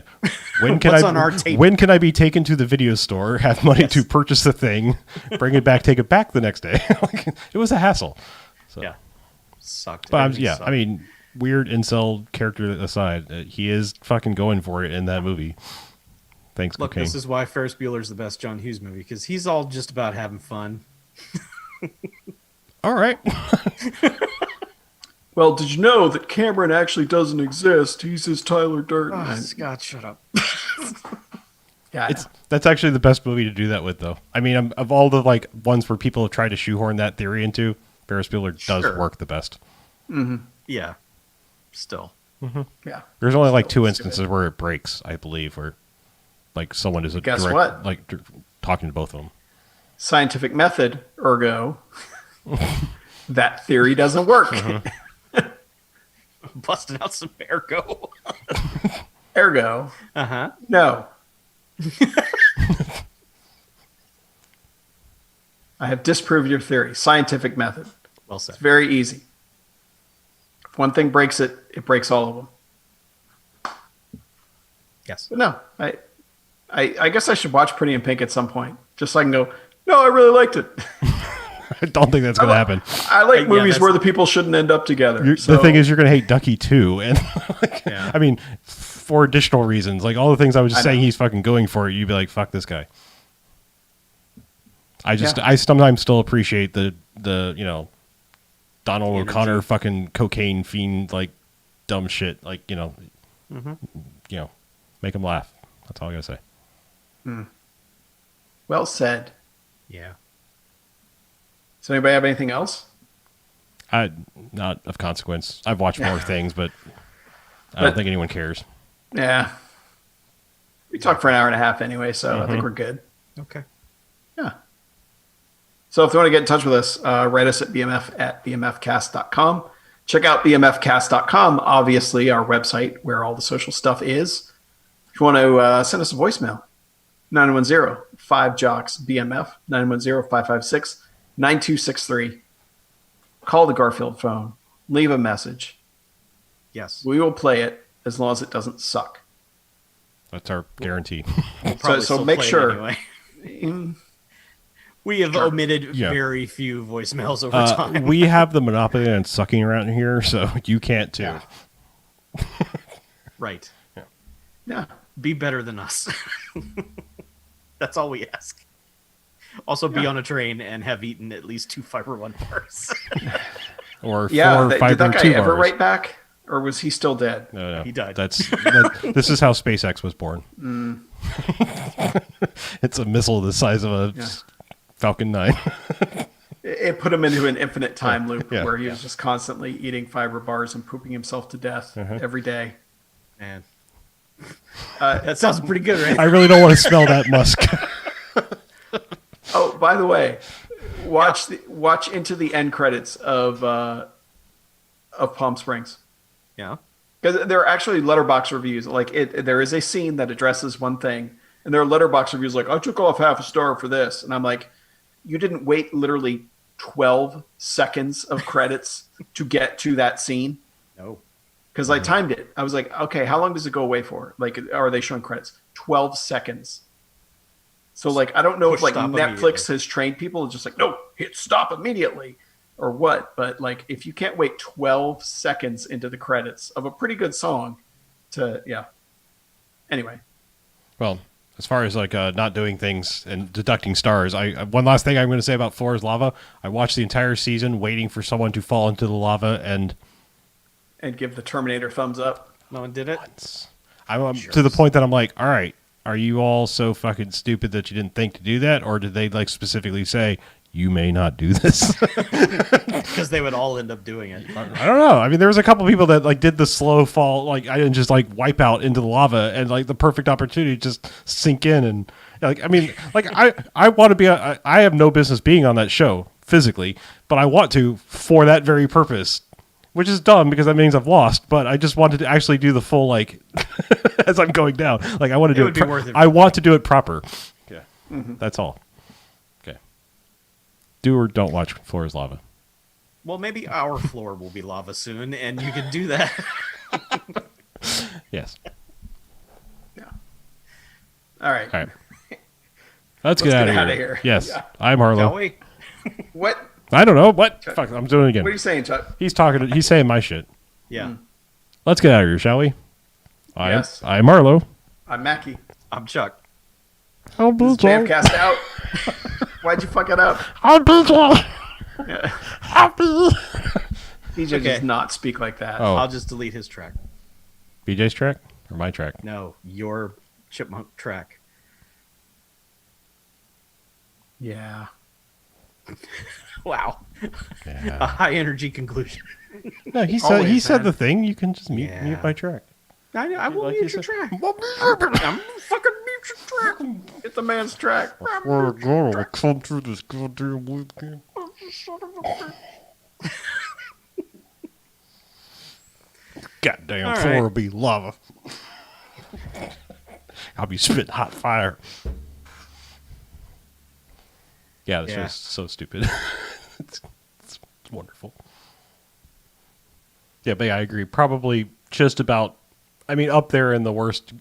when can What's I on our tape? when can I be taken to the video store, have money to purchase the thing, bring it back, take it back the next day? Like, it was a hassle. So. Yeah. Sucked. But Everything yeah, sucked. I mean, weird incel character aside, he is fucking going for it in that movie. Thanks, Look, cocaine. this is why Ferris Bueller's the best John Hughes movie, because he's all just about having fun. All right. Well, did you know that Cameron actually doesn't exist? He's just Tyler Durden. Oh, Scott, shut up. Yeah, That's actually the best movie to do that with, though. I mean, of all the like ones where people have tried to shoehorn that theory into, Ferris Bueller does Sure. work the best. Yeah. Still. yeah. There's only like Still two stupid. instances where it breaks, I believe, where like someone is a Guess direct, what? like talking to both of them. Scientific method, ergo, that theory doesn't work. Busting out some ergo. Ergo, Uh-huh. no. I have disproved your theory. Scientific method. Well said. It's very easy. If one thing breaks it, it breaks all of them. Yes. But no, I guess I should watch Pretty in Pink at some point, just so I can go, no, I really liked it. I don't think that's going to happen. I like Yeah, movies that's- where the people shouldn't end up together. The thing is, you're going to hate Ducky too, and Yeah. I mean, for additional reasons, like all the things I was just I saying, know. he's fucking going for it. You'd be like, "Fuck this guy." I Yeah. sometimes still appreciate the Donald Energy. O'Connor fucking cocaine fiend like dumb shit, like make him laugh. That's all I gotta say. well said. Yeah. Does anybody have anything else? Not of consequence. I've watched more things, but I don't But- think anyone cares. Yeah. We talked for an hour and a half anyway, so I think we're good. Okay. Yeah. So if you want to get in touch with us, write us at bmf@bmfcast.com. Check out bmfcast.com, obviously our website where all the social stuff is. If you want to send us a voicemail, 910-5-JOCKS-BMF, 910-556-9263. Call the Garfield phone. Leave a message. Yes. We will play it as long as it doesn't suck. That's our guarantee. We'll probably so still make play it sure- anyway. Mm, We have omitted Yeah. very few voicemails over time. We have the monopoly on sucking around here, so you can't too. Yeah. Right. yeah. Be better than us. That's all we ask. Also, be on a train and have eaten at least 2 Fiber One bars. Or Yeah, 4 did Fiber that guy 2 ever bars. write back, or was he still dead? No. He died. This is how SpaceX was born. It's a missile the size of a Falcon 9. It put him into an infinite time loop Yeah. where he was just constantly eating fiber bars and pooping himself to death every day. Man, that sounds pretty good, right? I really don't want to smell that musk. Oh, by the way, watch into the end credits of Palm Springs, Yeah. because there are actually letterbox reviews. Like there is a scene that addresses one thing, and there are letterbox reviews like, I took off half a star for this, and I'm like, you didn't wait literally 12 seconds of credits to get to that scene. No. Because I timed it. I was like, okay, how long does it go away for? Like, are they showing credits? 12 seconds. So, like, I don't know if, like, Netflix has trained people just like, no, hit stop immediately or what. But, like, if you can't wait 12 seconds into the credits of a pretty good song to, yeah. Anyway. Well, as far as, like, not doing things and deducting stars, one last thing I'm going to say about Floor is Lava. I watched the entire season waiting for someone to fall into the lava and give the Terminator thumbs up. No one did it? I'm to the point that I'm like, all right, are you all so fucking stupid that you didn't think to do that? Or did they, like, specifically say, you may not do this? Because they would all end up doing it. I don't know. I mean, there was a couple people that, like, did the slow fall, like, I didn't just, like, wipe out into the lava, and, like, the perfect opportunity to just sink in. And, like, I mean, like, I want to be, I have no business being on that show physically, but I want to for that very purpose, which is dumb because that means I've lost, but I just wanted to actually do the full, like, as I'm going down. Like, I want to do it. Worth it. I want to do it proper. Yeah. That's all. Okay. Do or don't watch Floor is Lava. Well, maybe our floor will be lava soon, and you can do that. Yes. Yeah. All right. All right. Let's get out of here. Yes. Yeah. I'm Harlow. Shall we? What? I don't know. What? Fuck, I'm doing it again. What are you saying, Chuck? He's talking. He's saying my shit. Yeah. Let's get out of here, shall we? Yes. I'm Marlo. I'm Mackie. I'm Chuck. I'm This is BJ. Jamcast out. Why'd you fuck it up? I'm BJ. Yeah. Happy. DJ does not speak like that. Oh, I'll just delete his track. BJ's track or my track? No, your chipmunk track. Yeah. Wow. A Yeah. high energy conclusion. No, he said Always, he said man. the thing. You can just mute Yeah. my track. I will Like mute you your said. track. I'm fucking mute your track. Get the man's track. We're gonna come through this goddamn weekend. Goddamn All floor right. will be lava. I'll be spitting hot fire. Yeah, this Yeah. show's so stupid. it's wonderful. Yeah, but yeah, I agree. Probably just about. I mean, up there in the worst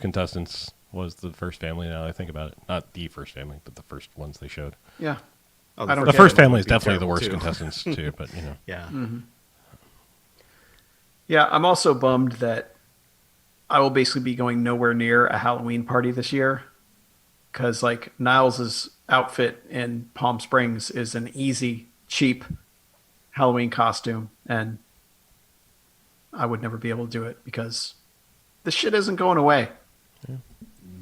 contestants was the first family. Now that I think about it, not the first family, but the first ones they showed. Yeah. Oh, I don't The get first family family would is be definitely the terrible, worst too. contestants too. But you know, Yeah. Yeah, I'm also bummed that I will basically be going nowhere near a Halloween party this year. Because, like, Niles' outfit in Palm Springs is an easy, cheap Halloween costume. And I would never be able to do it because this shit isn't going away.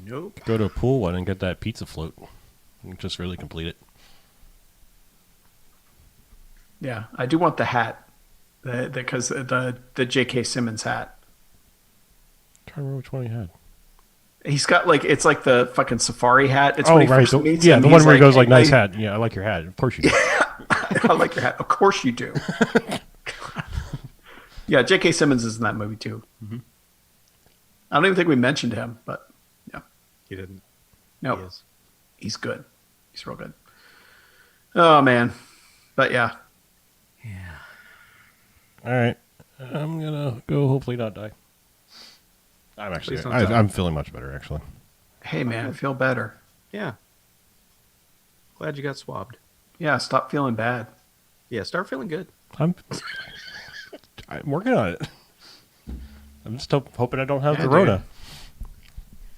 Nope. go to a pool one and get that pizza float, and just really complete it. Yeah, I do want the hat. Because the J.K. Simmons hat. I'm trying to remember which one he had. He's got, like, it's like the fucking safari hat. It's Oh, when he right. first meets Yeah, him, the one he's where he goes like, "Hey, "Nice hey, hat." Yeah, I like your hat. Of course you do. I like your hat. Of course you do. Yeah, J.K. Simmons is in that movie too. Mm-hmm. I don't even think we mentioned him, but yeah, He didn't. no, He is. he's good. He's real good. Oh man, but yeah, All right, I'm gonna go. Hopefully, not die. I'm actually. Please don't die. I'm feeling much better actually. hey man, feel better. Yeah. Glad you got swabbed. Yeah, stop feeling bad. Yeah, start feeling good. I'm working on it. I'm just hoping I don't have Yeah, the Rona.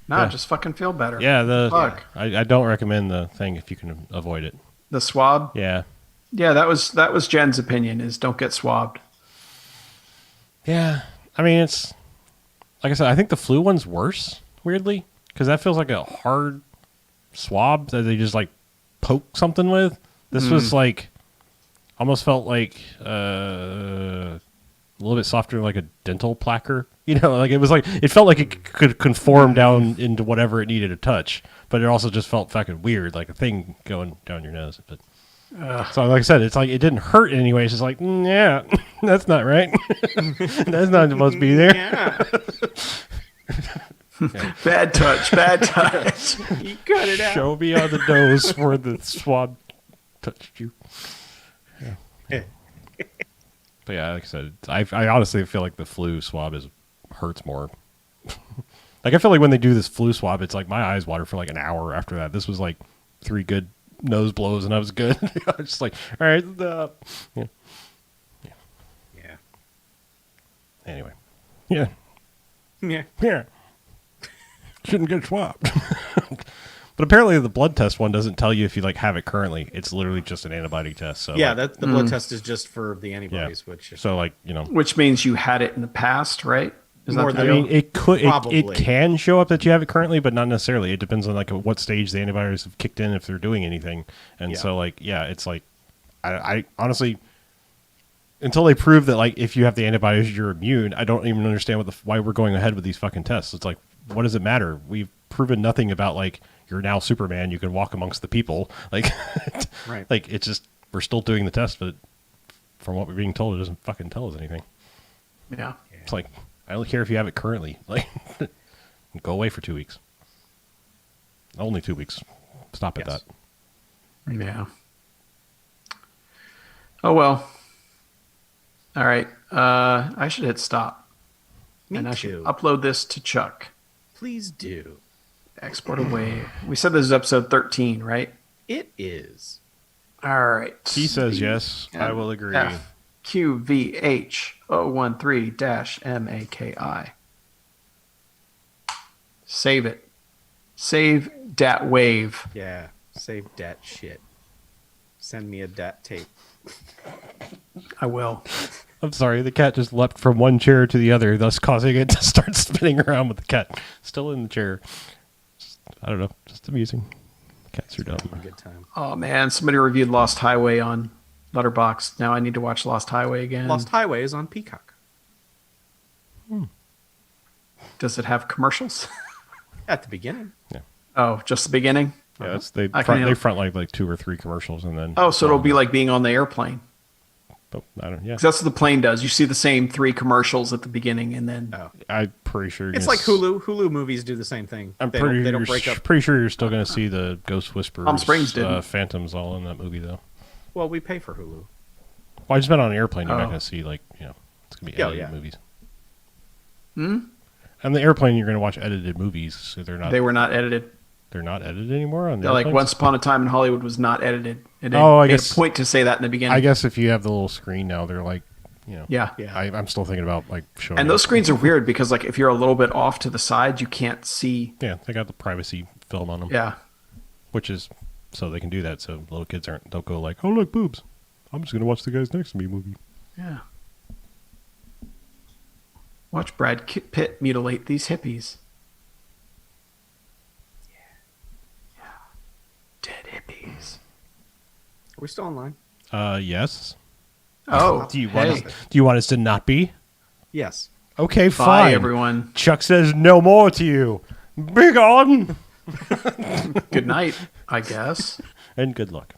Nah, Yeah. just fucking feel better. Yeah, Fuck. I don't recommend the thing if you can avoid it. The swab. Yeah. Yeah, that was Jen's opinion. Is don't get swabbed. Yeah. I mean, it's like I said. I think the flu one's worse. Weirdly, because that feels like a hard swab that they just like poke something with. This was like almost felt like a little bit softer, like a dental placker. You know, like it felt like it could conform down into whatever it needed to touch, but it also just felt fucking weird, like a thing going down your nose. But so, like I said, it's like it didn't hurt in any way. It's just like, yeah, that's not right. That's not supposed to be there. Yeah. Bad touch. Bad touch. You cut it out. Show me on the nose where the swab touched you. Yeah. But yeah, like I said, I honestly feel like the flu swab hurts more. Like I feel like when they do this flu swab, it's like my eyes water for like an hour after that. This was like 3 good nose blows and I was good. I was just like, all right, yeah. Yeah. Anyway, yeah, Yeah. yeah, shouldn't get swabbed. But apparently the blood test one doesn't tell you if you like have it currently. It's literally just an antibody test. So Yeah, like, the blood test is just for the antibodies, which so like, you know, Which means you had it in the past, right? Is More that than- the I deal? mean, it could, it Probably. can show up that you have it currently, but not necessarily. It depends on like at what stage the antibodies have kicked in, if they're doing anything. And Yeah. so like, yeah, it's like, I honestly, until they prove that like if you have the antibodies, you're immune, I don't even understand why we're going ahead with these fucking tests. It's like, what does it matter? We've proven nothing about like you're now Superman. You can walk amongst the people. Like, Right. like it's just we're still doing the test, but from what we're being told, it doesn't fucking tell us anything. Yeah. It's like, I don't care if you have it currently. Like, go away for 2 weeks. Only 2 weeks. Stop at Yes. that. Yeah. Oh well. All right. I should hit stop. Me and I too. should upload this to Chuck. Please do. Export away. We said this is episode 13, right? It is. All right. He says yes. I will agree. FQVH013-MAKI. Save it. Save dat wave. Yeah. Save dat shit. Send me a dat tape. I will. I'm sorry, the cat just leapt from one chair to the other, thus causing it to start spinning around with the cat still in the chair. I don't know. Just amusing. Cats are dumb. A good time. Oh man, somebody reviewed Lost Highway on Letterboxd. Now I need to watch Lost Highway again. Lost Highway is on Peacock. Does it have commercials? At the beginning. Oh, just the beginning? Yeah, they I can front like 2 or 3 commercials and then. Oh, so it'll be like being on the airplane. But I don't. Yeah, 'Cause that's what the plane does. You see the same 3 commercials at the beginning, and then Oh. I'm pretty sure. It's like Hulu. Hulu movies do the same thing. I'm They pretty. don't break up. Pretty sure you're still going to see the Ghost Whisperers. Palm Springs didn't. Phantoms all in that movie though. Well, we pay for Hulu. Well, I just meant on an airplane. You're not Oh. going to see like it's going to be Oh, edited yeah. movies. Hmm? On the airplane, you're going to watch edited movies. So they're not. they were not edited. They're not edited anymore on the They're like airplanes? Once Upon a Time in Hollywood was not edited. It Oh, I made guess- a point to say that in the beginning. I guess if you have the little screen now, they're like, Yeah. Yeah. I'm still thinking about like showing. And it. those screens are weird because like if you're a little bit off to the side, you can't see. Yeah, they got the privacy film on them. Yeah. Which is so they can do that, so little kids don't go like, oh look, boobs. I'm just going to watch the guys next to me movie. Yeah. Watch Brad Pitt mutilate these hippies. Yeah. Dead hippies. Are we still online? Yes. Oh, Do you hey. want us? Do you want us to not be? Yes. Okay, Bye, fine. everyone. Chuck says no more to you. Big on Good night, I guess. and good luck.